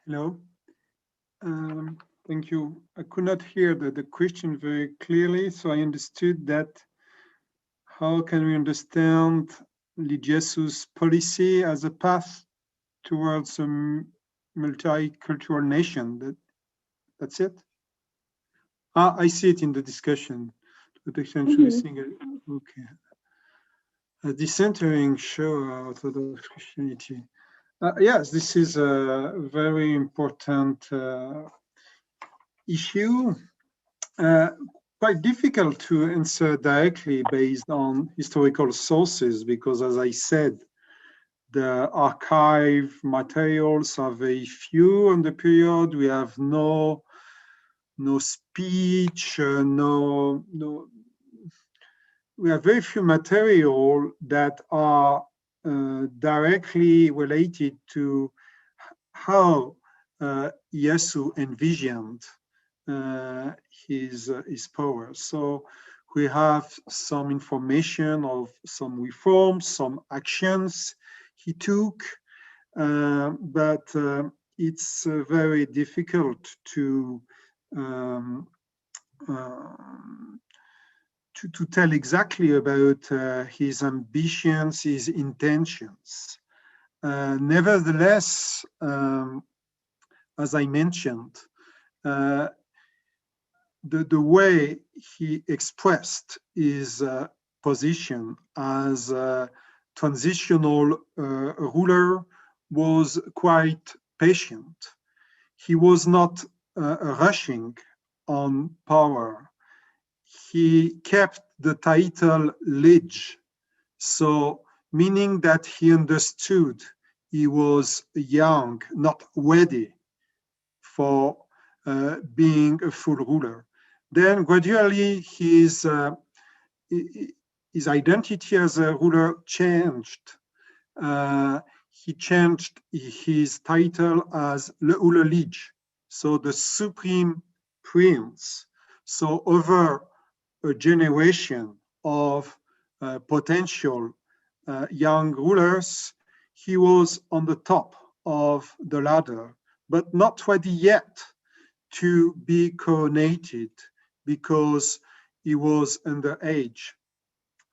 Hello. Thank you. I could not hear the question very clearly, so I understood that how can we understand Lij Iyasu's policy as a path towards a multicultural nation. That's it. I see it in the discussion. Okay. A decentering show Orthodox Christianity. Yes, this is a very important issue. Quite difficult to answer directly based on historical sources, because as I said, the archive materials are very few on the period. We have no speech, we have very few material that are directly related to how Iyasu envisioned his power. So we have some information of some reforms, some actions he took, but it's very difficult to tell exactly about his ambitions, his intentions. Nevertheless, as I mentioned, the way he expressed his position as a transitional ruler was quite patient. He was not rushing on power. He kept the title Lij, so meaning that he understood he was young, not ready for being a full ruler. Then gradually his identity as a ruler changed. He changed his title as Le Ule Lij, so the supreme prince. So over a generation of potential young rulers, he was on the top of the ladder, but not ready yet to be coronated because he was underage.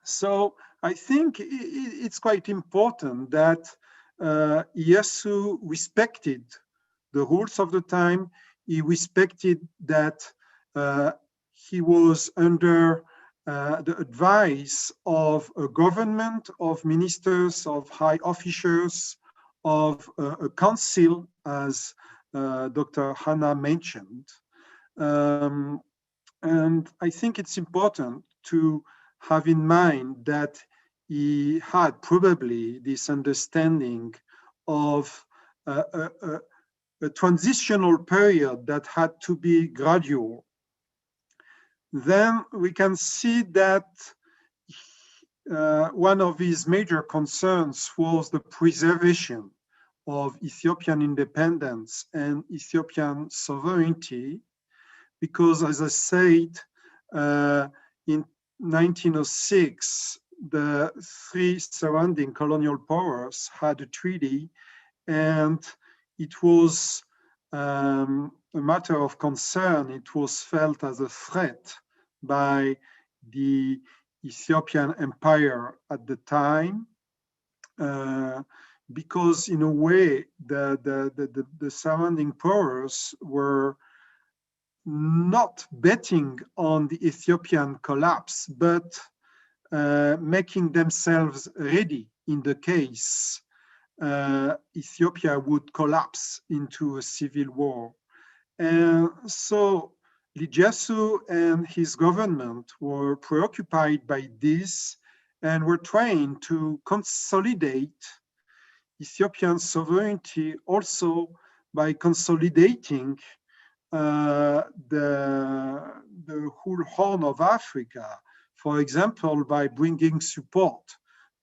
So I think it's quite important that Iyasu respected the rules of the time. He respected that he was under the advice of a government, of ministers, of high officials, of a council, as Dr. Hanna mentioned. And I think it's important to have in mind that he had probably this understanding of a transitional period that had to be gradual. Then we can see that one of his major concerns was the preservation of Ethiopian independence and Ethiopian sovereignty, because, as I said, in 1906, the three surrounding colonial powers had a treaty, and it was a matter of concern. It was felt as a threat by the Ethiopian empire at the time, because in a way, the surrounding powers were not betting on the Ethiopian collapse, but making themselves ready in the case Ethiopia would collapse into a civil war. And so Lij Iyasu and his government were preoccupied by this and were trying to consolidate Ethiopian sovereignty also by consolidating the whole Horn of Africa, for example, by bringing support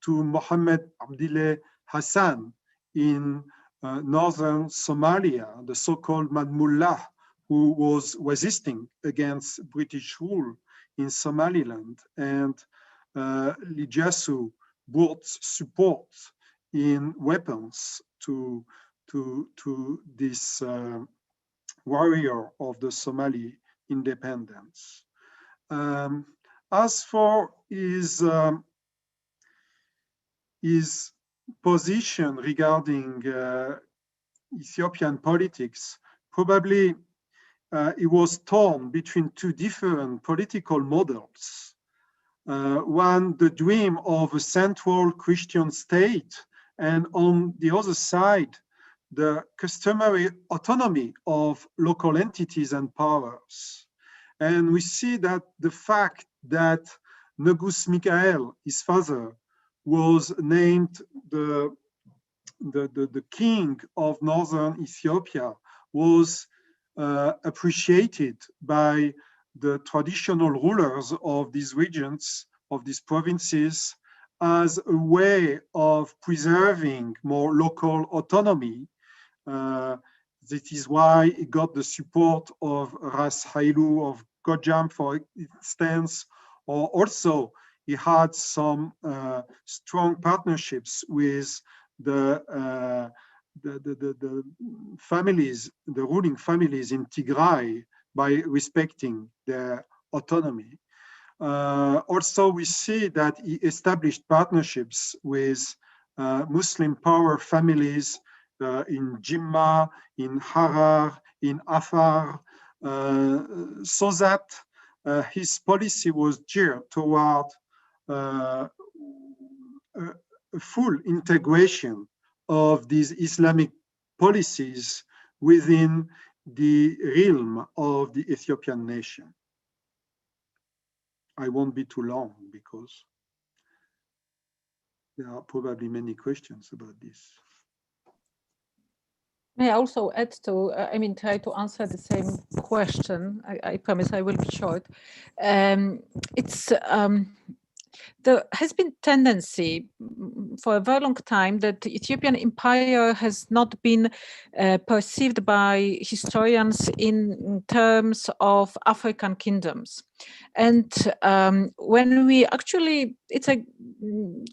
to Mohammed Abdillah Hassan in northern Somalia, the so-called Madmullah, who was resisting against British rule in Somaliland. And Lij Iyasu brought support in weapons to this warrior of the Somali independence. As for his his position regarding Ethiopian politics, probably it was torn between two different political models. One, the dream of a central Christian state, and on the other side, the customary autonomy of local entities and powers. And we see that the fact that Negus Michael, his father, was named the king of northern Ethiopia, was appreciated by the traditional rulers of these regions, of these provinces, as a way of preserving more local autonomy. That is why he got the support of Ras Hailu of Gojam, for instance, or also he had some strong partnerships with the families, the ruling families in Tigray, by respecting their autonomy. Also, we see that he established partnerships with Muslim power families in Jimma, in Harar, in Afar, so that his policy was geared toward a full integration of these Islamic policies within the realm of the Ethiopian nation. I won't be too long because there are probably many questions about this. May I also add to, try to answer the same question. I promise I will be short. There has been tendency for a very long time that the Ethiopian empire has not been perceived by historians in terms of African kingdoms. And when we actually, it's a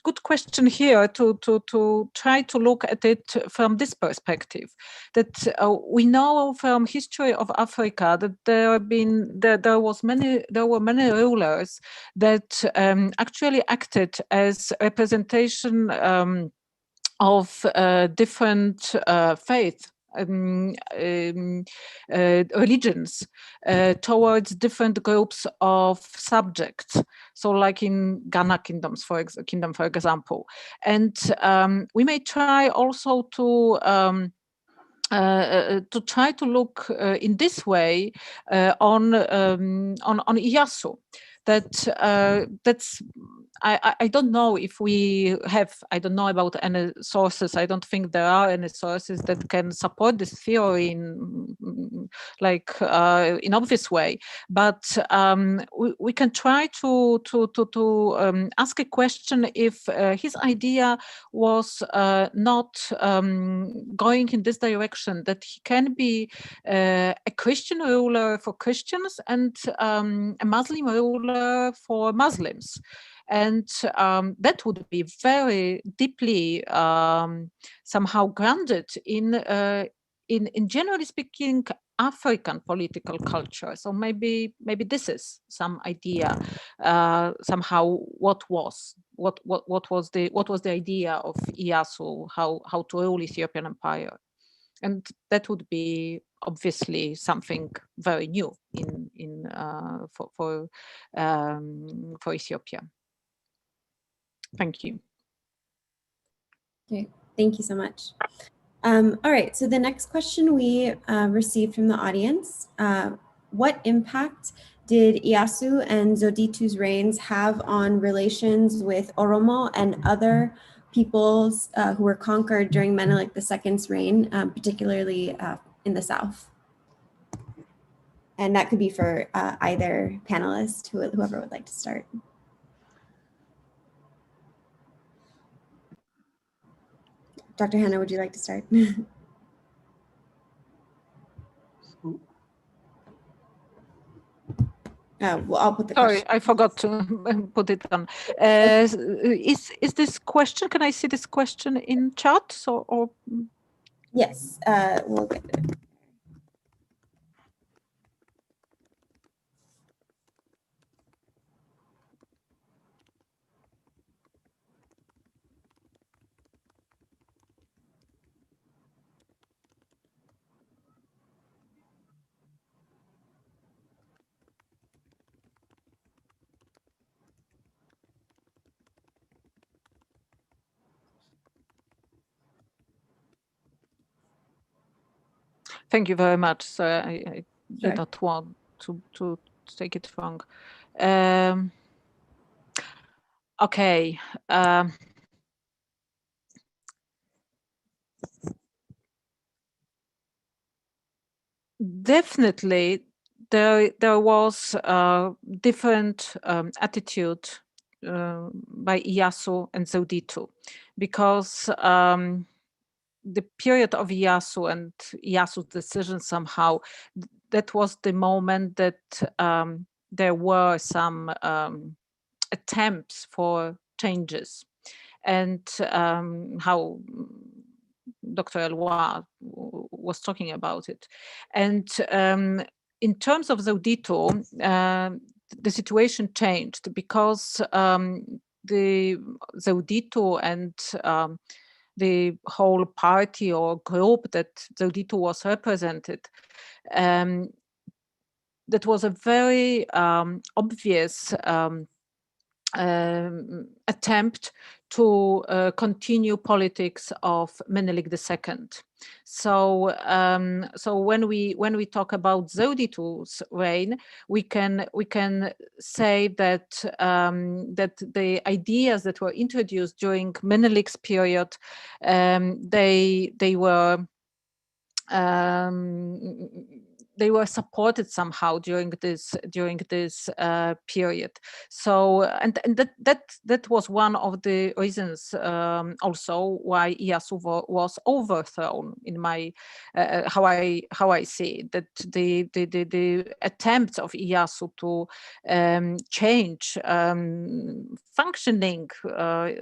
good question here to try to look at it from this perspective, that we know from history of Africa that there were many rulers that actually acted as representation of different faiths, religions towards different groups of subjects. So, like in Ghana kingdom, for example, and we may try also to try to look in this way on Iyasu. I don't know if we have, I don't know about any sources. I don't think there are any sources that can support this theory in obvious way. But we can try to ask a question if his idea was not going in this direction, that he can be a Christian ruler for Christians and a Muslim ruler for Muslims. And that would be very deeply somehow grounded in generally speaking African political culture. So maybe this is some idea somehow what was the idea of Iyasu, how to rule Ethiopian empire. And that would be obviously something very new for Ethiopia. Thank you. Okay, thank you so much. All right, so the next question we received from the audience, what impact did Iyasu and Zewditu's reigns have on relations with Oromo and other peoples who were conquered during Menelik II's reign, particularly in the south? And that could be for either panelist, whoever would like to start. Dr. Hannah, would you like to start? Well, I'll put the Sorry, question. I forgot to put it on. Is this question? Can I see this question in chat? Or Yes, we'll get it. Thank you very much. So I Sure. did not want to take it wrong. Okay. Definitely, there was a different attitude by Iyasu and Zewditu, because the period of Iyasu and Iyasu's decision somehow, that was the moment that there were some attempts for changes, and how Dr. Eloi was talking about it. And in terms of Zewditu, the situation changed, because the Zewditu and the whole party or group that Zewditu was represented, that was a very obvious attempt to continue politics of Menelik II. So, so when we talk about Zewditu's reign, we can say that that the ideas that were introduced during Menelik's period, they were supported somehow during this period. So and that was one of the reasons also why Iyasu was overthrown, in my how I see it, that the attempts of Iyasu to change functioning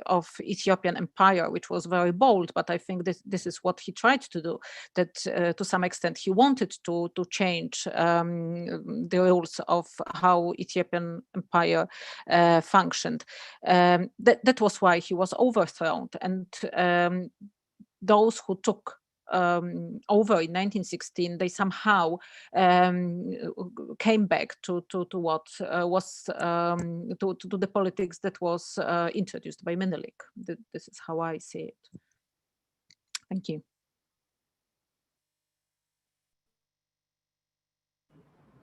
of Ethiopian empire, which was very bold, but I think this is what he tried to do, that to some extent he wanted to change the rules of how Ethiopian empire functioned. That was why he was overthrown, and those who took over in 1916, they somehow came back to what was to the politics that was introduced by Menelik. This is how I see it. Thank you.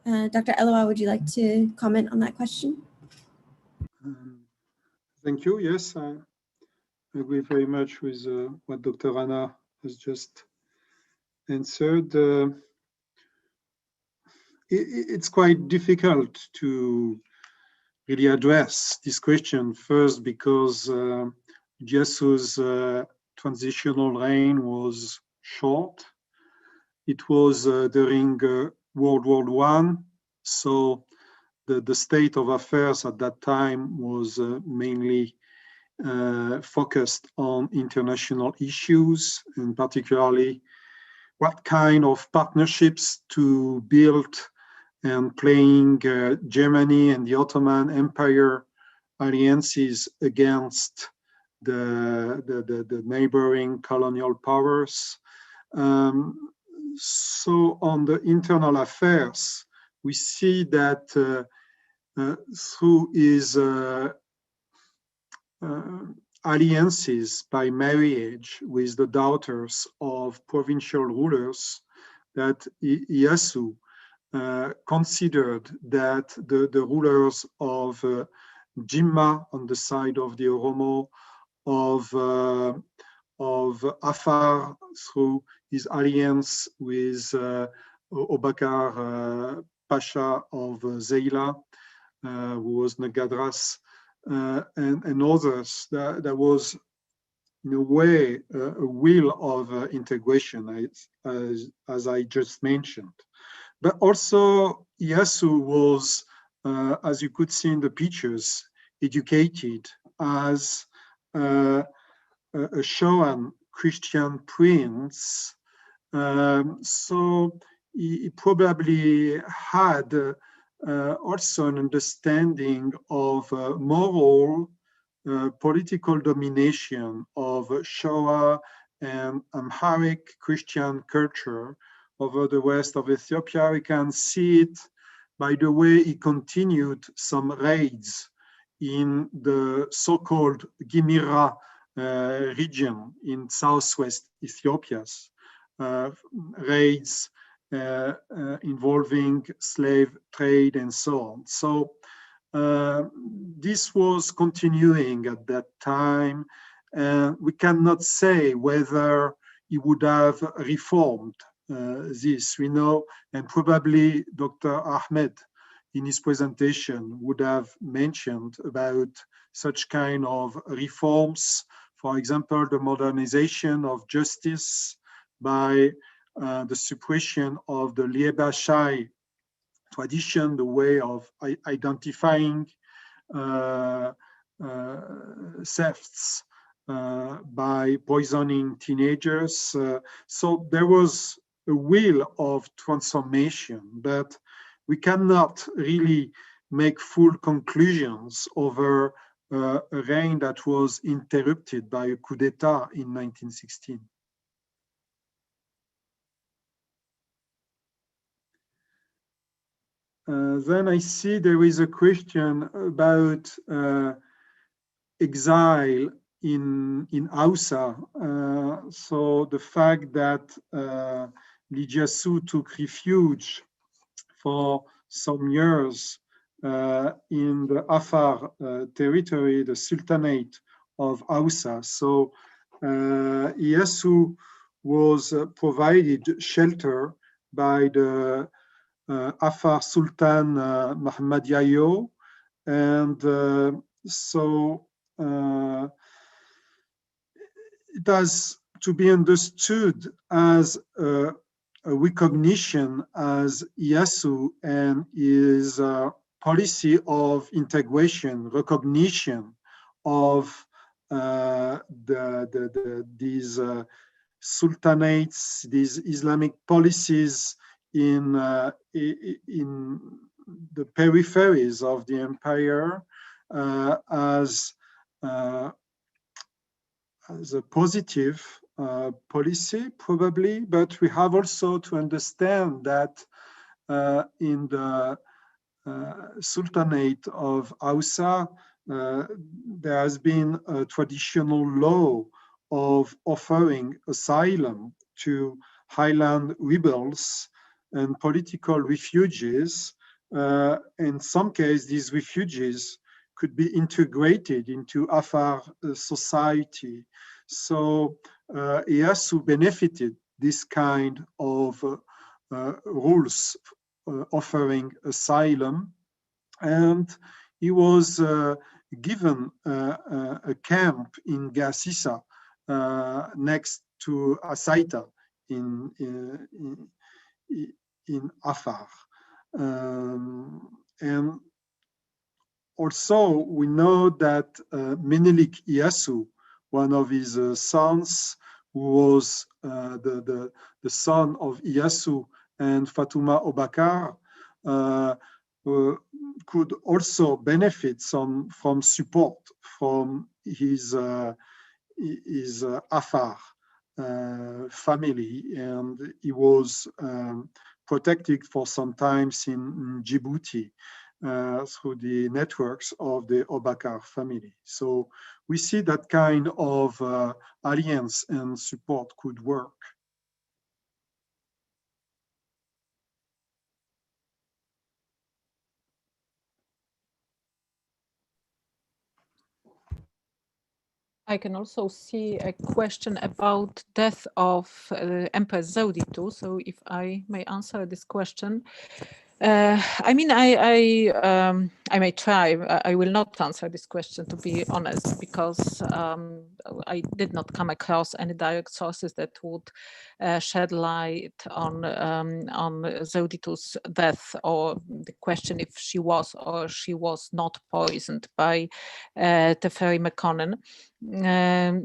Dr. Eloi, would you like to comment on that question? Thank you. Yes, I agree very much with what Dr. Anna has just answered. It's quite difficult to really address this question, first because Iyasu's transitional reign was short. It was during World War I, so the state of affairs at that time was mainly focused on international issues, and particularly what kind of partnerships to build, and playing Germany and the Ottoman Empire alliances against the neighboring colonial powers. So on the internal affairs, we see that through his alliances by marriage with the daughters of provincial rulers, that Iyasu considered that the rulers of Jimma on the side of the Oromo, of Afar through his alliance with Obakar Pasha of Zeila, who was Nagadras, and others. There was, in a way, a will of integration, as I just mentioned. But also, Iyasu was, as you could see in the pictures, educated as a Shoan Christian prince. So he probably had also an understanding of moral, political domination of Shoa and Amharic Christian culture over the west of Ethiopia. We can see it by the way he continued some raids in the so-called Gimira region in southwest Ethiopia, raids involving slave trade and so on. So this was continuing at that time. We cannot say whether he would have reformed this. We know, and probably Dr. Ahmed in his presentation would have mentioned about such kind of reforms. For example, the modernization of justice by the suppression of the Liebashai tradition, the way of identifying thefts by poisoning teenagers. So there was a will of transformation, but we cannot really make full conclusions over a reign that was interrupted by a coup d'etat in 1916. Then I see there is a question about exile in Hausa. So the fact that Lij Iyasu took refuge for some years in the Afar territory, the Sultanate of Hausa. So Iyasu was provided shelter by the Afar Sultan Muhammad Yayo, and so it has to be understood as a recognition as Iyasu and his policy of integration, recognition of these sultanates, these Islamic policies in the peripheries of the empire as a positive policy, probably, but we have also to understand that in the Sultanate of Hausa, there has been a traditional law of offering asylum to highland rebels and political refugees. In some cases, these refugees could be integrated into Afar society. So Iyasu benefited this kind of rules offering asylum, and he was given a camp in Gasisa next to Asaita in Afar. And also we know that Menelik Iyasu, one of his sons, who was the son of Iyasu and Fatuma Obakar, could also benefit from support from his Afar family, and he was protected for some times in Djibouti through the networks of the Obakar family. So we see that kind of alliance and support could work. I can also see a question about death of Empress Zewditu. So if I may answer this question. I mean, I may try. I will not answer this question, to be honest, because I did not come across any direct sources that would shed light on Zewditu's death, or the question if she was or she was not poisoned by Teferi Mekonnen.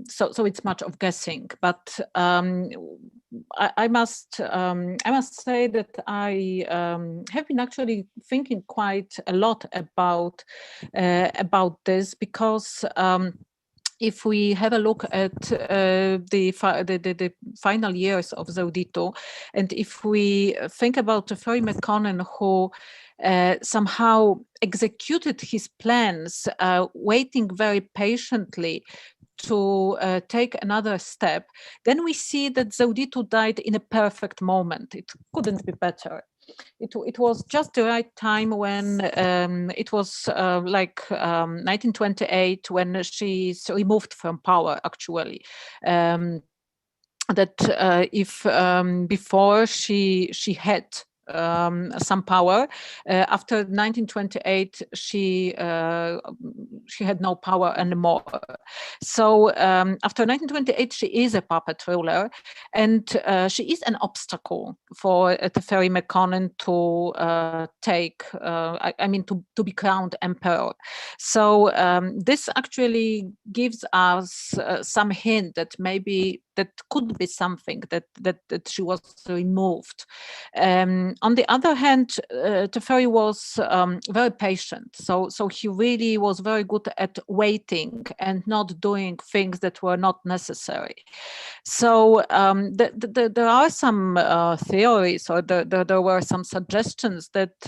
So it's much of guessing, but I must say that I have been actually thinking quite a lot about this, because if we have a look at the final years of Zewditu, and if we think about Teferi Mekonnen, who somehow executed his plans, waiting very patiently to take another step, then we see that Zewditu died in a perfect moment. It couldn't be better. It was just the right time when it was 1928 when she's removed from power, actually. If before she had some power, after 1928 she had no power anymore. So after 1928 she is a puppet ruler, and she is an obstacle for Teferi Mekonnen to take, to be crowned emperor. So this actually gives us some hint that maybe that could be something that she was removed. On the other hand, Teferi was very patient, so he really was very good at waiting and not doing things that were not necessary. So there are some theories, or there were some suggestions that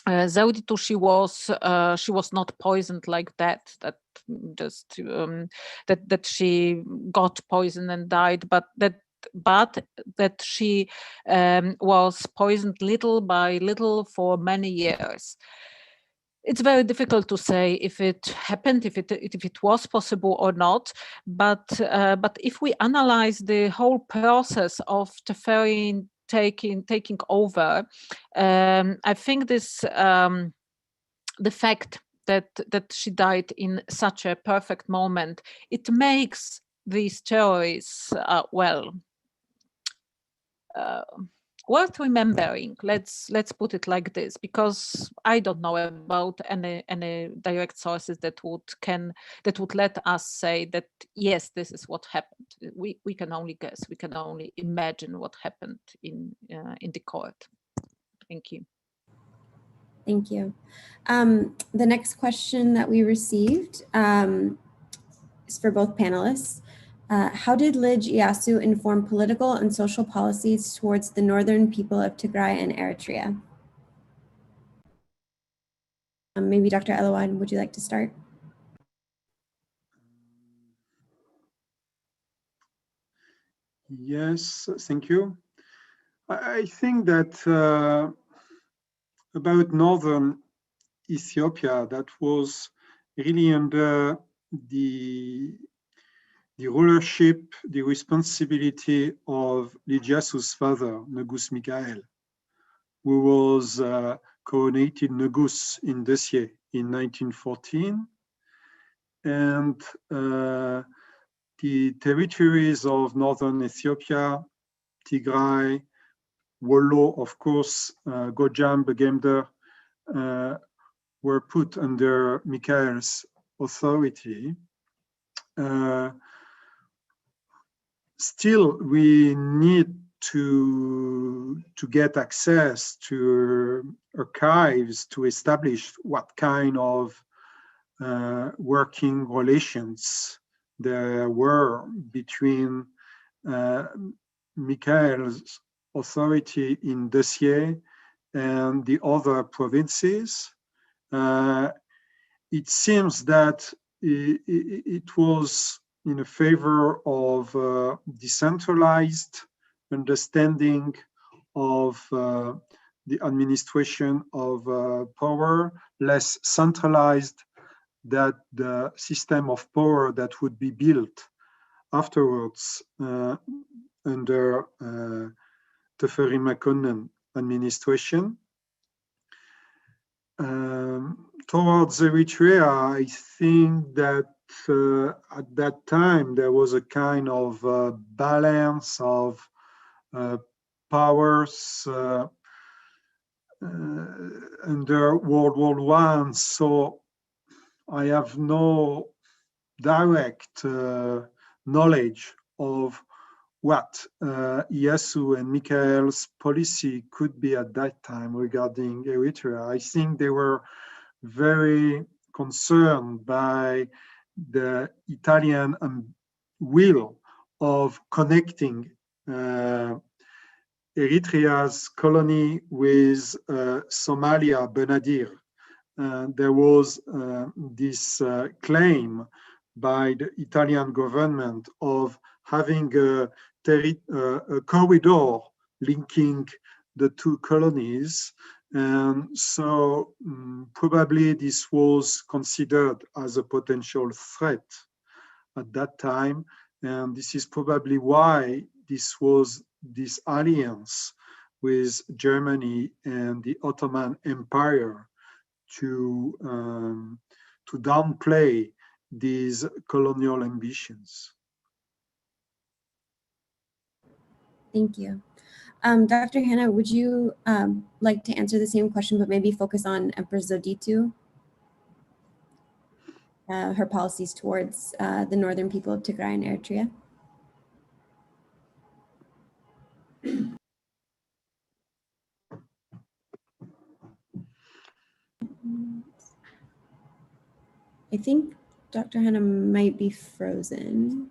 Zewditu, she was not poisoned like that. Just that she got poisoned and died, but that she was poisoned little by little for many years. It's very difficult to say if it happened, if it was possible or not. But if we analyze the whole process of Teferi taking over, I think this the fact that she died in such a perfect moment, it makes these theories worth remembering. Let's put it like this, because I don't know about any direct sources that would let us say that yes, this is what happened. We can only guess. We can only imagine what happened in the court. Thank you. Thank you. The next question that we received is for both panelists. How did Lij Iyasu inform political and social policies towards the northern people of Tigray and Eritrea? Maybe Dr. Elowan, would you like to start? Yes, thank you. I think that about northern Ethiopia, that was really under the rulership, the responsibility of Lij Iyasu's father, Negus Mikael, who was coronated Negus in Desye in 1914. And the territories of northern Ethiopia, Tigray, Wollo, of course, Gojam, Begemder, were put under Mikael's authority. Still, we need to get access to archives to establish what kind of working relations there were between Mikael's authority in Desye and the other provinces. It seems that it was in favor of decentralized understanding of the administration of power, less centralized, that the system of power that would be built afterwards under Teferi Mekonnen administration. Towards Eritrea, I think that at that time there was a kind of balance of powers under World War I. So I have no direct knowledge of what Iyasu and Mikael's policy could be at that time regarding Eritrea. I think they were very concerned by the Italian will of connecting Eritrea's colony with Somalia, Benadir. There was this claim by the Italian government of having a corridor linking the two colonies. And so probably this was considered as a potential threat at that time. And this is probably why this alliance with Germany and the Ottoman Empire to downplay these colonial ambitions. Thank you. Dr. Hannah, would you like to answer the same question, but maybe focus on Empress Zewditu, her policies towards the northern people of Tigray and Eritrea? I think Dr. Hannah might be frozen.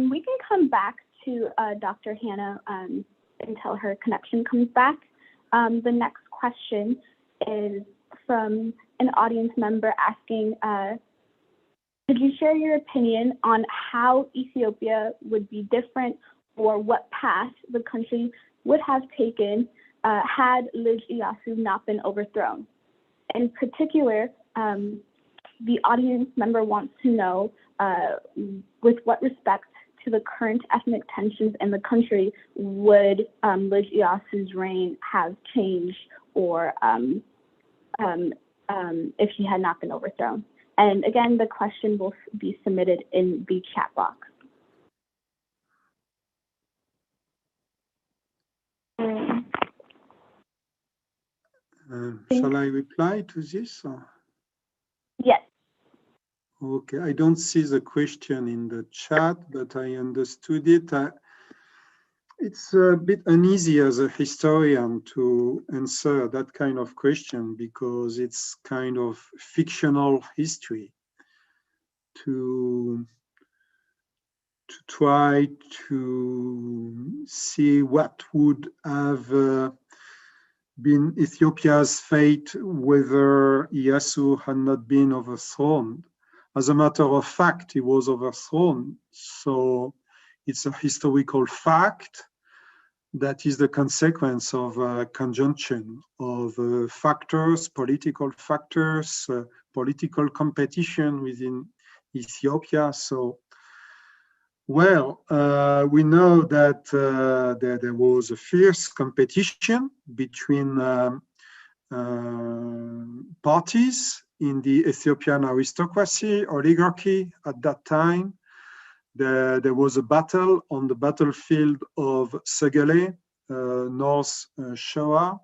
We can come back to Dr. Hannah until her connection comes back. The next question is from an audience member asking, could you share your opinion on how Ethiopia would be different, or what path the country would have taken had Lij Iyasu not been overthrown? In particular, the audience member wants to know with what respect to the current ethnic tensions in the country would Lij Iyasu's reign have changed, or if he had not been overthrown? And again, the question will be submitted in the chat box. Shall I reply to this? Or? Yes. Okay, I don't see the question in the chat, but I understood it. It's a bit uneasy as a historian to answer that kind of question, because it's kind of fictional history to try to see what would have been Ethiopia's fate whether Iyasu had not been overthrown. As a matter of fact, he was overthrown. So it's a historical fact that is the consequence of a conjunction of factors, political competition within Ethiopia. So, well, we know that there was a fierce competition between parties in the Ethiopian aristocracy, oligarchy at that time. There was a battle on the battlefield of Segele, North Shoa,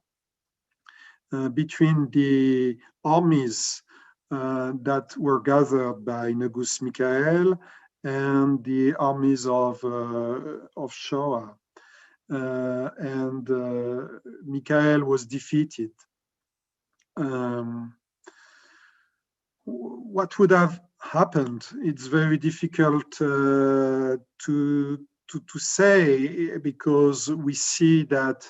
between the armies that were gathered by Negus Michael and the armies of Shoa. And Michael was defeated. What would have happened? It's very difficult to say, because we see that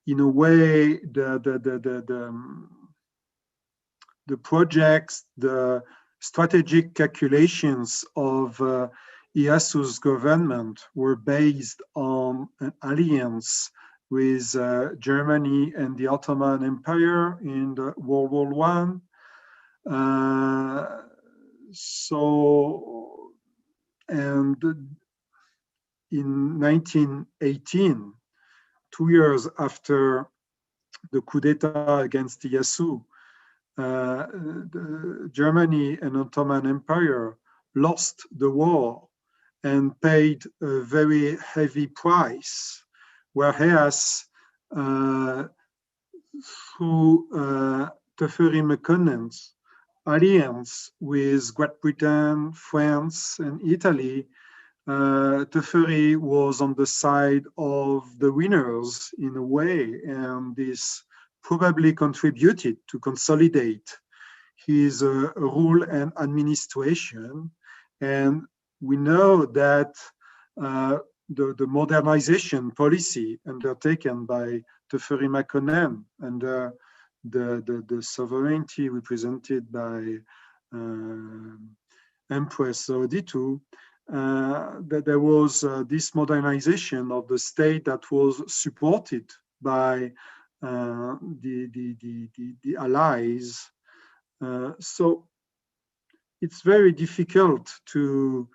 in a way the projects, the strategic calculations of Iyasu's government were based on an alliance with Germany and the Ottoman Empire in the World War I. So, and in 1918, 2 years after the coup d'etat against Iyasu, Germany and Ottoman Empire lost the war and paid a very heavy price, whereas through Teferi Mekonen's alliance with Great Britain, France, and Italy, Teferi was on the side of the winners in a way, and this probably contributed to consolidate his rule and administration. And we know that the modernization policy undertaken by Teferi Makonnen under the sovereignty represented by Empress Zewditu, that there was this modernization of the state that was supported by the allies. So it's very difficult to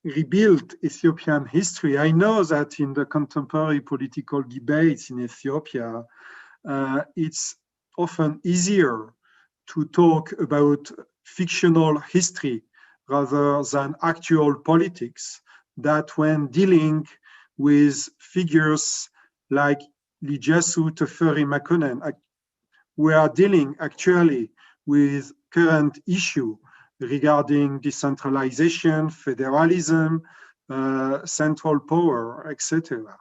rebuild Ethiopian history. I know that in the contemporary political debates in Ethiopia, it's often easier to talk about fictional history rather than actual politics, that when dealing with figures like Lij Iyasu, Teferi Makonnen, we are dealing actually with current issue regarding decentralization, federalism, central power, etc.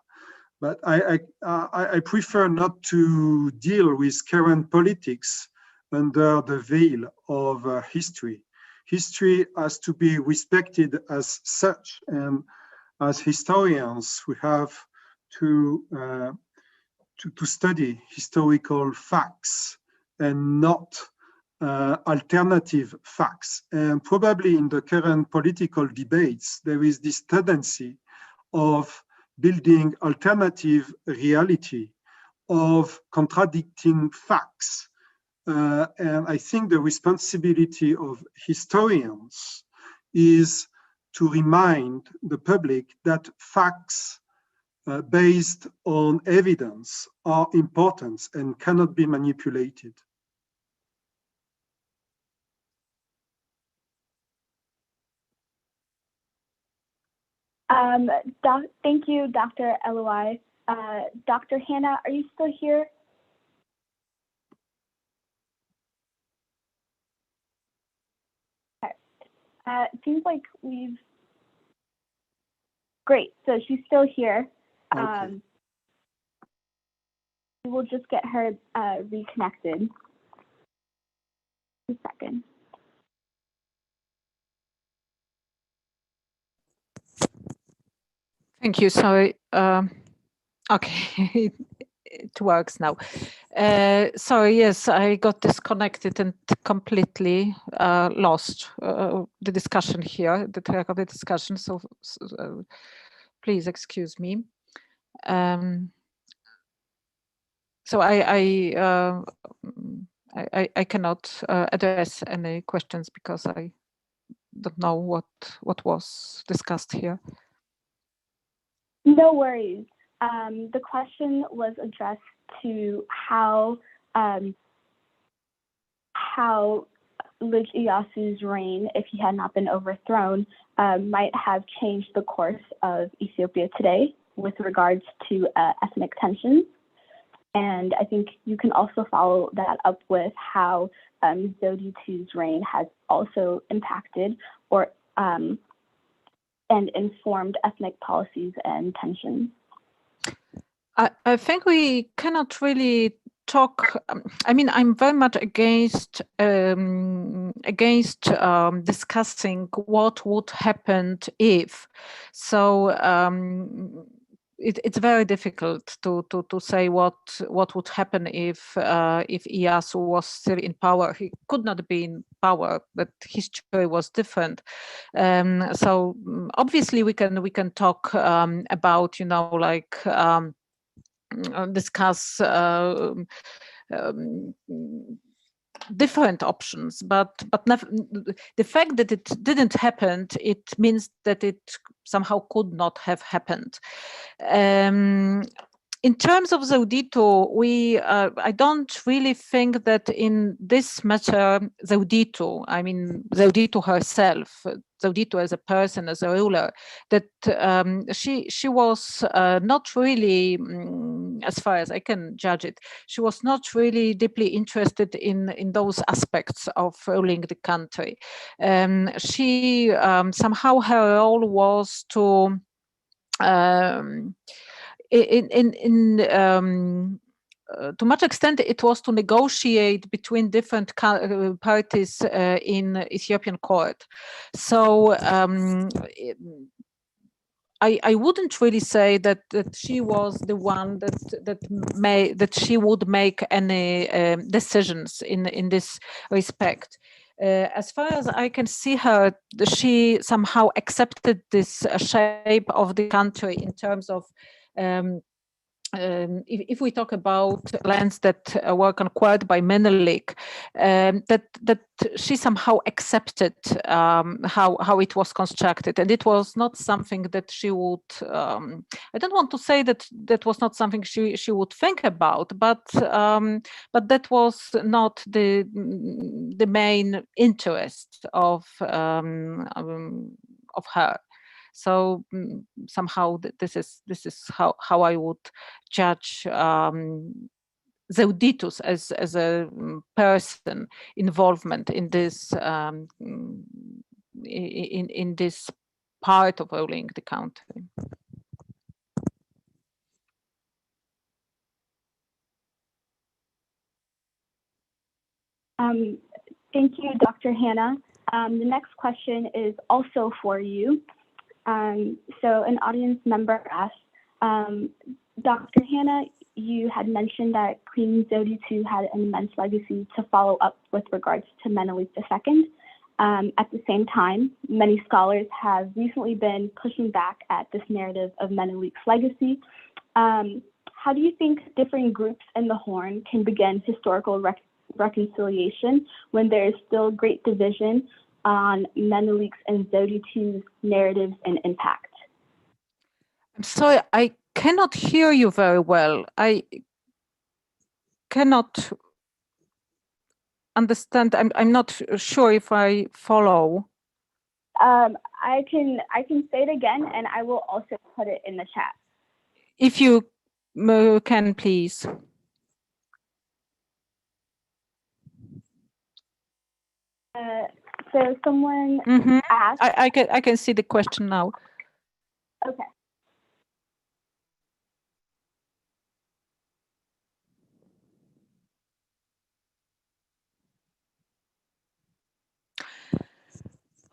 But I prefer not to deal with current politics under the veil of history. History has to be respected as such, and as historians, we have to study historical facts and not alternative facts. And probably in the current political debates, there is this tendency of building alternative reality, of contradicting facts. And I think the responsibility of historians is to remind the public that facts based on evidence are important and cannot be manipulated. Thank you, Dr. Eloi. Dr. Hannah, are you still here? Okay. It seems like we've... Great, so she's still here. Okay. We'll just get her reconnected. A second. Thank you. Sorry. Okay, it works now. Sorry, yes, I got disconnected and completely lost the discussion here, the track of the discussion. So please excuse me. So I cannot address any questions because I don't know what was discussed here. No worries. The question was addressed to how Lij Iyasu's reign, if he had not been overthrown, might have changed the course of Ethiopia today with regards to ethnic tensions. And I think you can also follow that up with how Zewditu's reign has also impacted or and informed ethnic policies and tensions. I think we cannot really talk. I mean, I'm very much against discussing what would happen if. So it's very difficult to say what would happen if Iyasu was still in power. He could not be in power, but history was different. So obviously we can talk about, you know, like discuss different options, but the fact that it didn't happen, it means that it somehow could not have happened. In terms of Zewditu, I don't really think that in this matter, Zewditu, I mean Zewditu herself, Zewditu as a person, as a ruler, that she was not really, as far as I can judge it, she was not really deeply interested in those aspects of ruling the country. She somehow her role was to to much extent, it was to negotiate between different parties in Ethiopian court. So I wouldn't really say that she was the one that she would make any decisions in this respect. As far as I can see her, she somehow accepted this shape of the country in terms of if we talk about lands that were conquered by Menelik, that she somehow accepted how it was constructed, and it was not something that she would. I don't want to say that was not something she would think about, but that was not the main interest of her. So somehow this is how I would judge Zewditu as a person involvement in this in this part of ruling the country. Thank you, Dr. Hannah. The next question is also for you. So an audience member asked, Dr. Hannah, you had mentioned that Queen Zewditu had an immense legacy to follow up with regards to Menelik II. At the same time, many scholars have recently been pushing back at this narrative of Menelik's legacy. How do you think different groups in the Horn can begin historical reconciliation when there is still great division on Menelik's and Zewditu's narratives and impact? I'm sorry, I cannot hear you very well. I cannot understand. I'm not sure if I follow. I can say it again, and I will also put it in the chat. If you can, please. So someone asked. I can see the question now. Okay.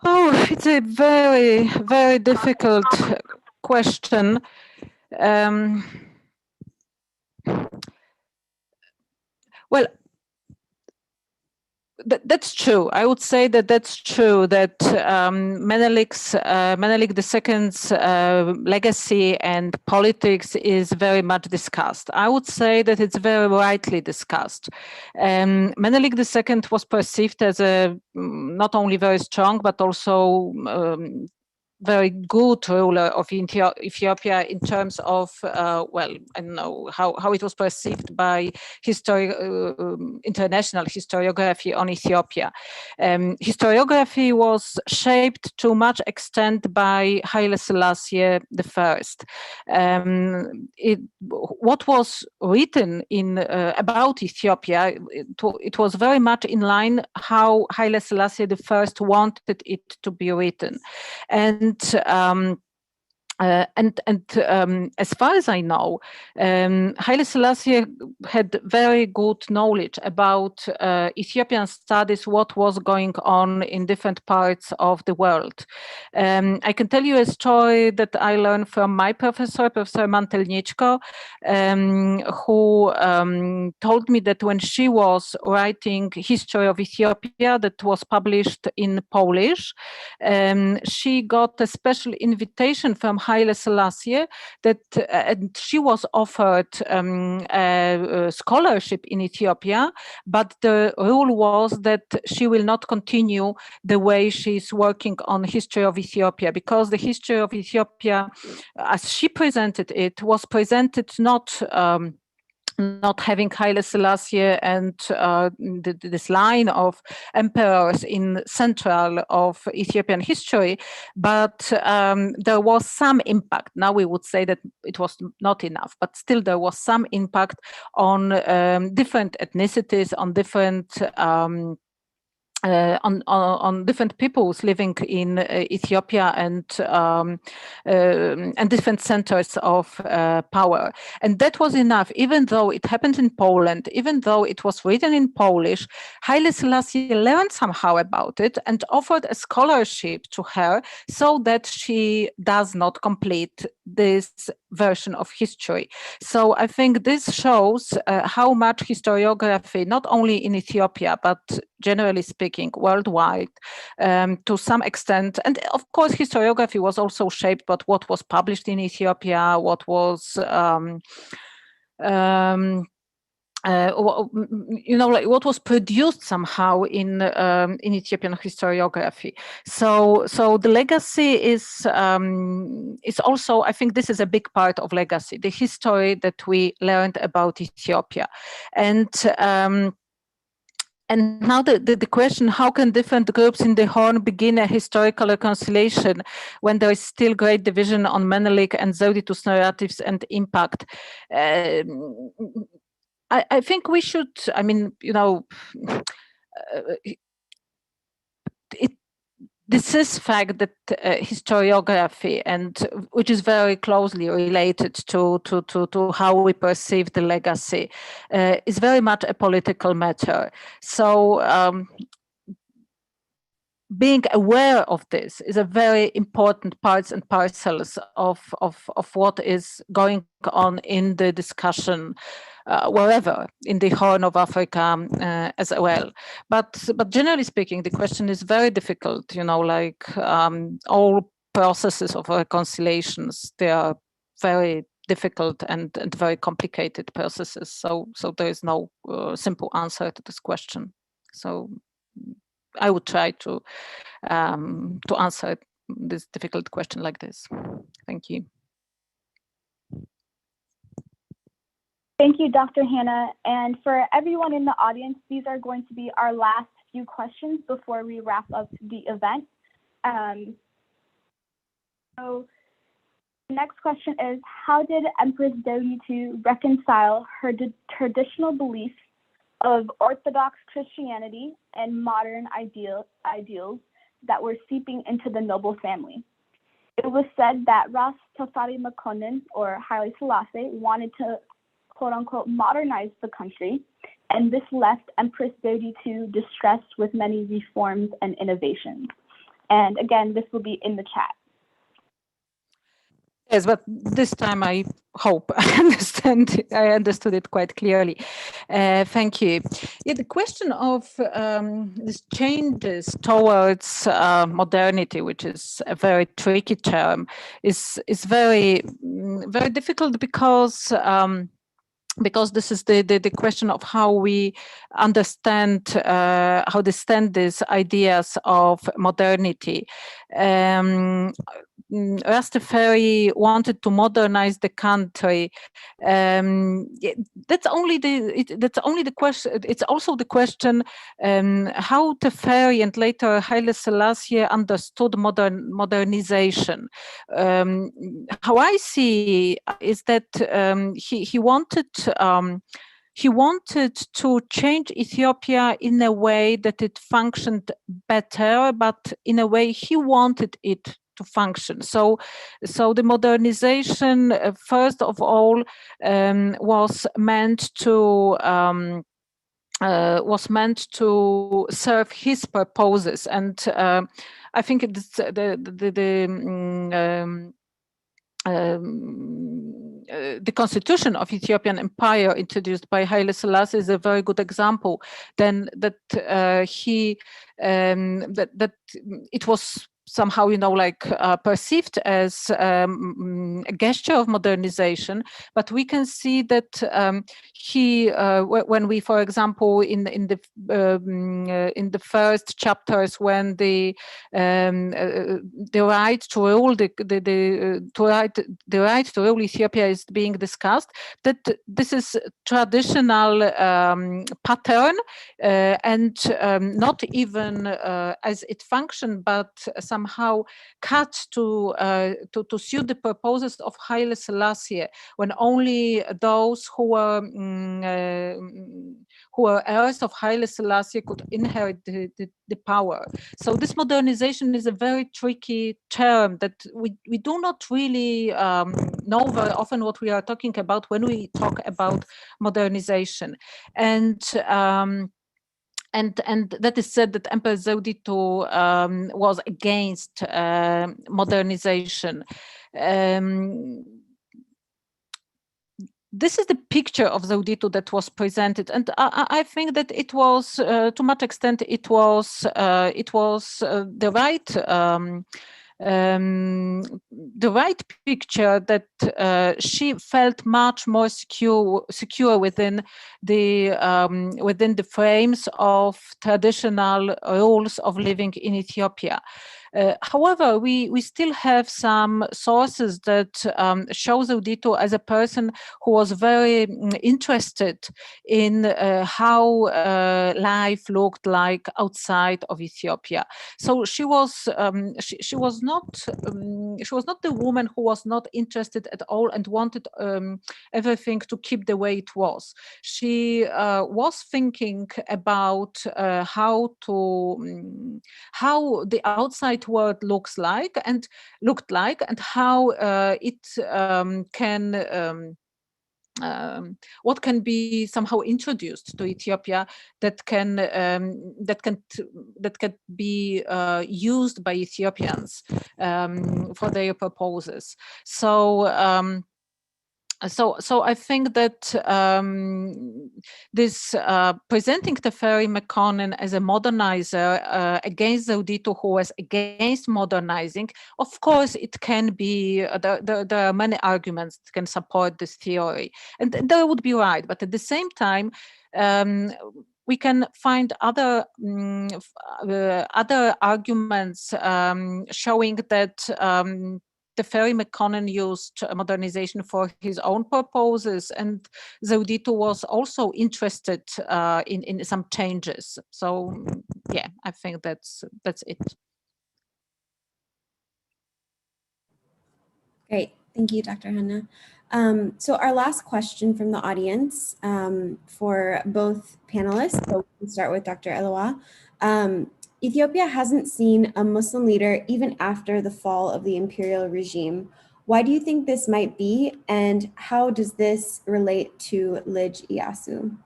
Oh, it's a very, very difficult question. Well, that's true. I would say that that's true, that Menelik II's legacy and politics is very much discussed. I would say that it's very rightly discussed. Menelik II was perceived as a not only very strong, but also very good ruler of Ethiopia in terms of, well, I don't know how it was perceived by international historiography on Ethiopia. Historiography was shaped to much extent by Haile Selassie I. What was written about Ethiopia, it was very much in line how Haile Selassie I wanted it to be written. And as far as I know, Haile Selassie had very good knowledge about Ethiopian studies, what was going on in different parts of the world. I can tell you a story that I learned from my professor, Professor Mantelniczko, who told me that when she was writing History of Ethiopia that was published in Polish, she got a special invitation from Haile Selassie that and she was offered a scholarship in Ethiopia, but the rule was that she will not continue the way she's working on History of Ethiopia, because the History of Ethiopia, as she presented it, was presented not having Haile Selassie and this line of emperors in central of Ethiopian history, but there was some impact. Now we would say that it was not enough, but still there was some impact on different ethnicities, on different on different peoples living in Ethiopia and different centers of power. And that was enough, even though it happened in Poland, even though it was written in Polish. Haile Selassie learned somehow about it and offered a scholarship to her so that she does not complete this version of history. So I think this shows how much historiography, not only in Ethiopia, but generally speaking, worldwide, to some extent. And of course, historiography was also shaped by what was published in Ethiopia, what was what was produced somehow in Ethiopian historiography. So the legacy is also, I think this is a big part of legacy, the history that we learned about Ethiopia. And now the question, how can different groups in the Horn begin a historical reconciliation when there is still great division on Menelik and Zewditu's narratives and impact? I think we should, this is fact that historiography, and which is very closely related to how we perceive the legacy, is very much a political matter. So being aware of this is a very important parts and parcels of what is going on in the discussion wherever in the Horn of Africa as well. But generally speaking, the question is very difficult. All processes of reconciliations, they are very difficult and very complicated processes. So there is no simple answer to this question. So I would try to answer this difficult question like this. Thank you. Thank you, Dr. Hannah. And for everyone in the audience, these are going to be our last few questions before we wrap up the event. So the next question is, how did Empress Zewditu reconcile her traditional beliefs of Orthodox Christianity and modern ideals that were seeping into the noble family? It was said that Ras Tafari Makonnen, or Haile Selassie, wanted to quote-unquote modernize the country, and this left Empress Zewditu distressed with many reforms and innovations. And again, this will be in the chat. Yes, but this time I hope I understood it quite clearly. Thank you. Yeah, the question of these changes towards modernity, which is a very tricky term, is very very difficult because this is the question of how we understand these ideas of modernity. Rastafari wanted to modernize the country. That's only the question. It's also the question how Teferi and later Haile Selassie understood modernization. How I see is that he wanted to change Ethiopia in a way that it functioned better, but in a way he wanted it to function. So the modernization, first of all, was meant to serve his purposes, and I think it's the constitution of Ethiopian Empire introduced by Haile Selassie is a very good example. Then that it was somehow, perceived as a gesture of modernization, but we can see that when we, for example, in the first chapters, when the right to rule the right to rule Ethiopia is being discussed, that this is traditional pattern and not even as it functioned, but somehow somehow cut to suit the purposes of Haile Selassie, when only those who were heirs of Haile Selassie could inherit the power. So this modernization is a very tricky term that we do not really know very often what we are talking about when we talk about modernization. And that is said that Empress Zewditu was against modernization. This is the picture of Zewditu that was presented, and I think that it was, to much extent, it was the right picture, that she felt much more secure within the frames of traditional rules of living in Ethiopia. However, we still have some sources that show Zewditu as a person who was very interested in how life looked like outside of Ethiopia. So she was not the woman who was not interested at all and wanted everything to keep the way it was. She was thinking about how the outside world looked like, and how it can what can be somehow introduced to Ethiopia that can be used by Ethiopians for their purposes. So I think that this presenting Teferi Mekonnen as a modernizer against Zewditu, who was against modernizing, of course it can be, there are many arguments that can support this theory, and they would be right, but at the same time, we can find other arguments showing that Teferi Mekonnen used modernization for his own purposes, and Zewditu was also interested in some changes. So, yeah, I think that's it. Great, thank you, Dr. Hanna. So our last question from the audience for both panelists, so we can start with Dr. Elowa. Ethiopia hasn't seen a Muslim leader even after the fall of the imperial regime. Why do you think this might be, and how does this relate to Lij Iyasu?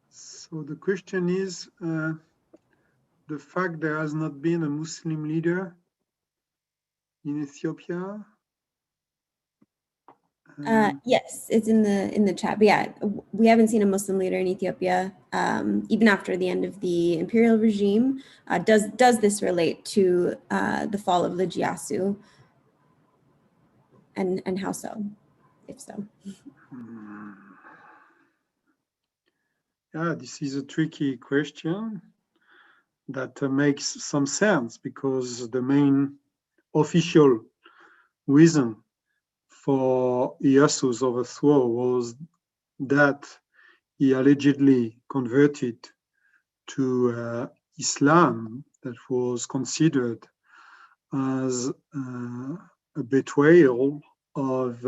So the question is, the fact there has not been a Muslim leader in Ethiopia? Yes, it's in the chat. But yeah, we haven't seen a Muslim leader in Ethiopia even after the end of the imperial regime. Does this relate to the fall of Lij Iyasu, and how so, if so? Yeah, this is a tricky question that makes some sense, because the main official reason for Iyasu's overthrow was that he allegedly converted to Islam, that was considered as a betrayal of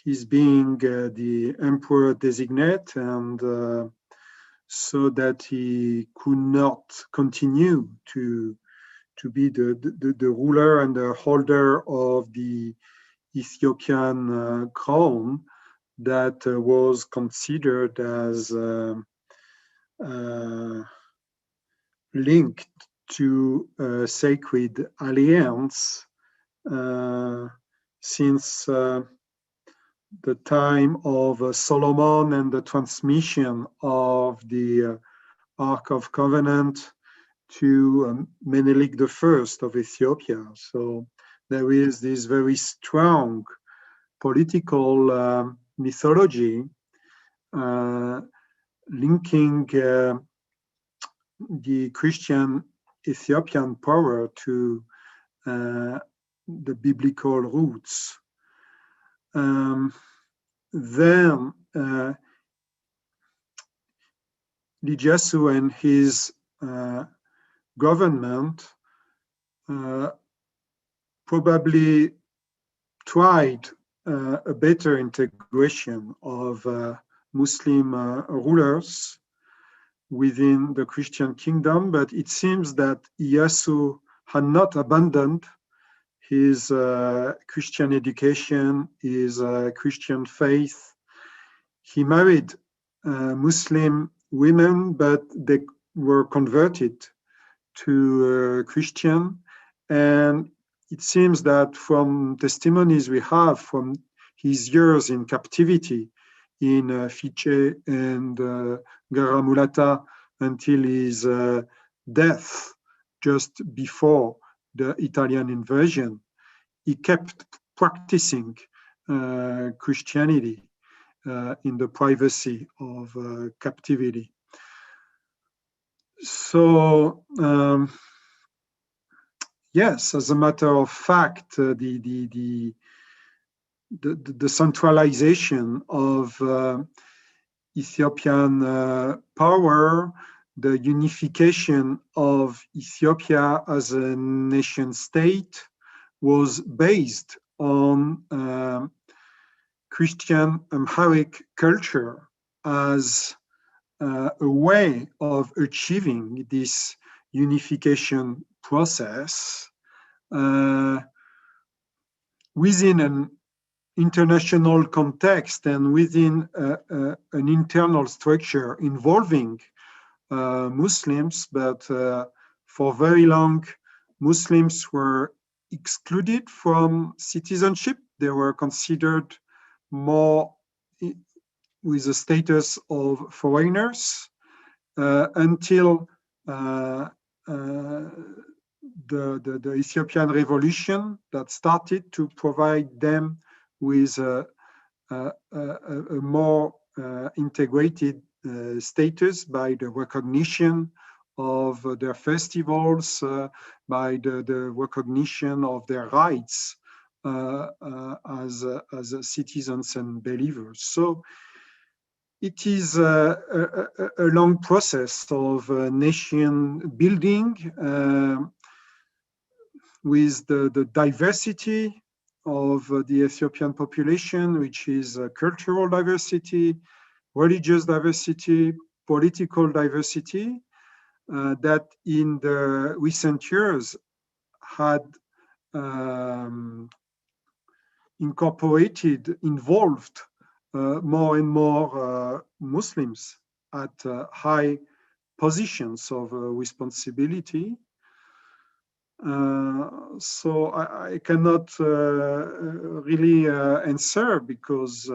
his being the emperor designate, and so that he could not continue to be the ruler and the holder of the Ethiopian crown, that was considered as linked to a sacred alliance since the time of Solomon and the transmission of the Ark of Covenant to Menelik I of Ethiopia. So there is this very strong political mythology linking the Christian Ethiopian power to the biblical roots. Then Lij Iyasu and his government probably tried a better integration of Muslim rulers within the Christian kingdom, but it seems that Iyasu had not abandoned his Christian education, his Christian faith. He married Muslim women, but they were converted to Christian. And it seems that from testimonies we have from his years in captivity in Fiche and Garamulata until his death just before the Italian invasion, he kept practicing Christianity in the privacy of captivity. So, yes, as a matter of fact, the centralization of Ethiopian power, the unification of Ethiopia as a nation state was based on Christian Amharic culture as a way of achieving this unification process within an international context and within an internal structure involving Muslims, but for very long, Muslims were excluded from citizenship. They were considered more with the status of foreigners until the Ethiopian revolution that started to provide them with a more integrated status by the recognition of their festivals, by the recognition of their rights as citizens and believers. So it is a long process of nation building with the diversity of the Ethiopian population, which is cultural diversity, religious diversity, political diversity, that in the recent years had involved more and more Muslims at high positions of responsibility. So I cannot really answer because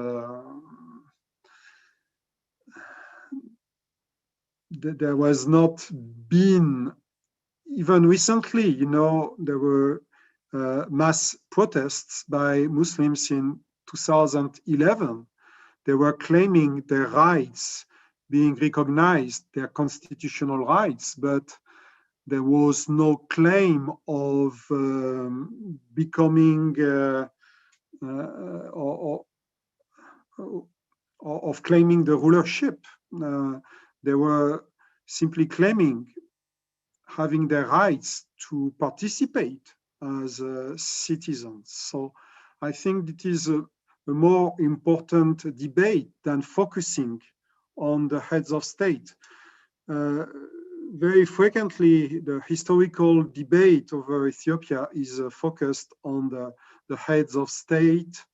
there was not been, even recently, you know, there were mass protests by Muslims in 2011. They were claiming their rights, being recognized, their constitutional rights, but there was no claim of becoming or of claiming the rulership. They were simply claiming having their rights to participate as citizens. So I think it is a more important debate than focusing on the heads of state. Very frequently, the historical debate over Ethiopia is focused on the heads of state,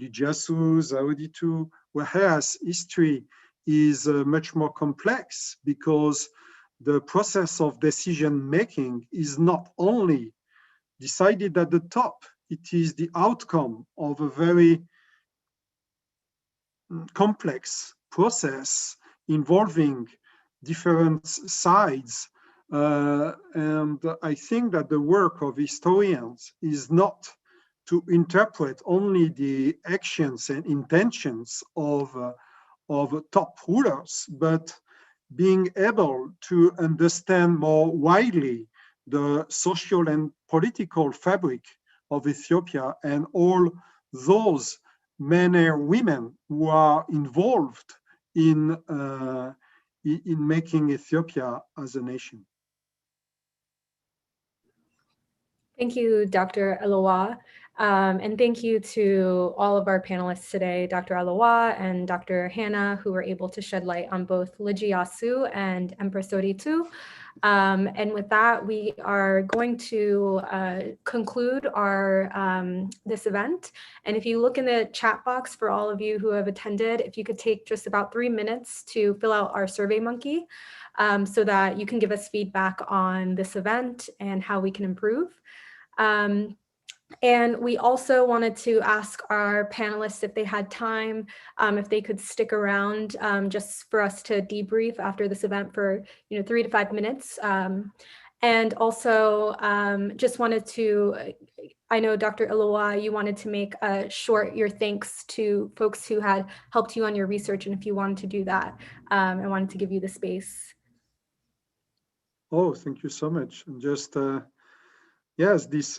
Lij Iyasu, Zewditu, whereas history is much more complex because the process of decision-making is not only decided at the top, it is the outcome of a very complex process involving different sides. And I think that the work of historians is not to interpret only the actions and intentions of top rulers, but being able to understand more widely the social and political fabric of Ethiopia and all those men and women who are involved in making Ethiopia as a nation. Thank you, Dr. Elowa. And thank you to all of our panelists today, Dr. Elowa and Dr. Hannah, who were able to shed light on both Lij Iyasu and Empress Zewditu. And with that, we are going to conclude our this event. And if you look in the chat box for all of you who have attended, if you could take just about 3 minutes to fill out our Survey Monkey so that you can give us feedback on this event and how we can improve. And we also wanted to ask our panelists if they had time, if they could stick around just for us to debrief after this event for 3 to 5 minutes. And also just wanted to, I know Dr. Elowa, you wanted to make your thanks to folks who had helped you on your research, and if you wanted to do that, I wanted to give you the space. Oh, thank you so much. And just yes, this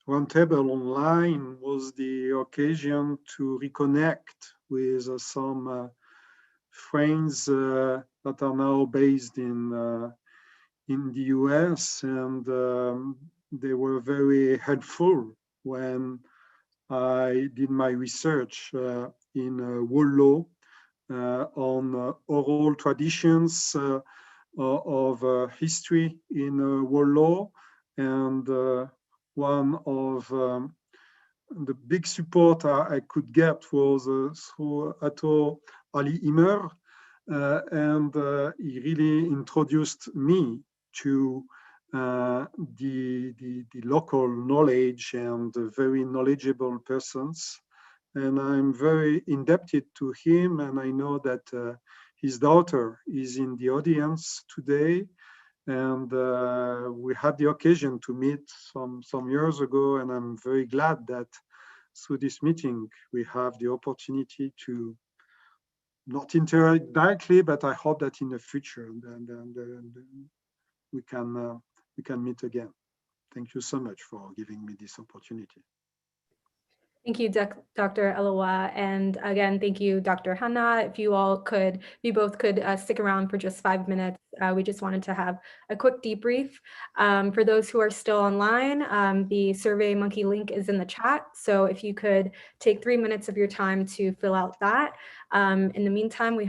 roundtable online was the occasion to reconnect with some friends that are now based in the US, and they were very helpful when I did my research in Wollo on oral traditions of history in Wollo, and one of the big support I could get was through Ato Ali Imer, and he really introduced me to the local knowledge and very knowledgeable persons. And I'm very indebted to him, and I know that his daughter is in the audience today, and we had the occasion to meet some years ago, and I'm very glad that through this meeting we have the opportunity to not interact directly, but I hope that in the future we can meet again. Thank you so much for giving me this opportunity. Thank you, Dr. Elowa, and again, thank you, Dr. Hannah. If you both could stick around for just 5 minutes, we just wanted to have a quick debrief. For those who are still online, the Survey Monkey link is in the chat, so if you could take 3 minutes of your time to fill out that. In the meantime, we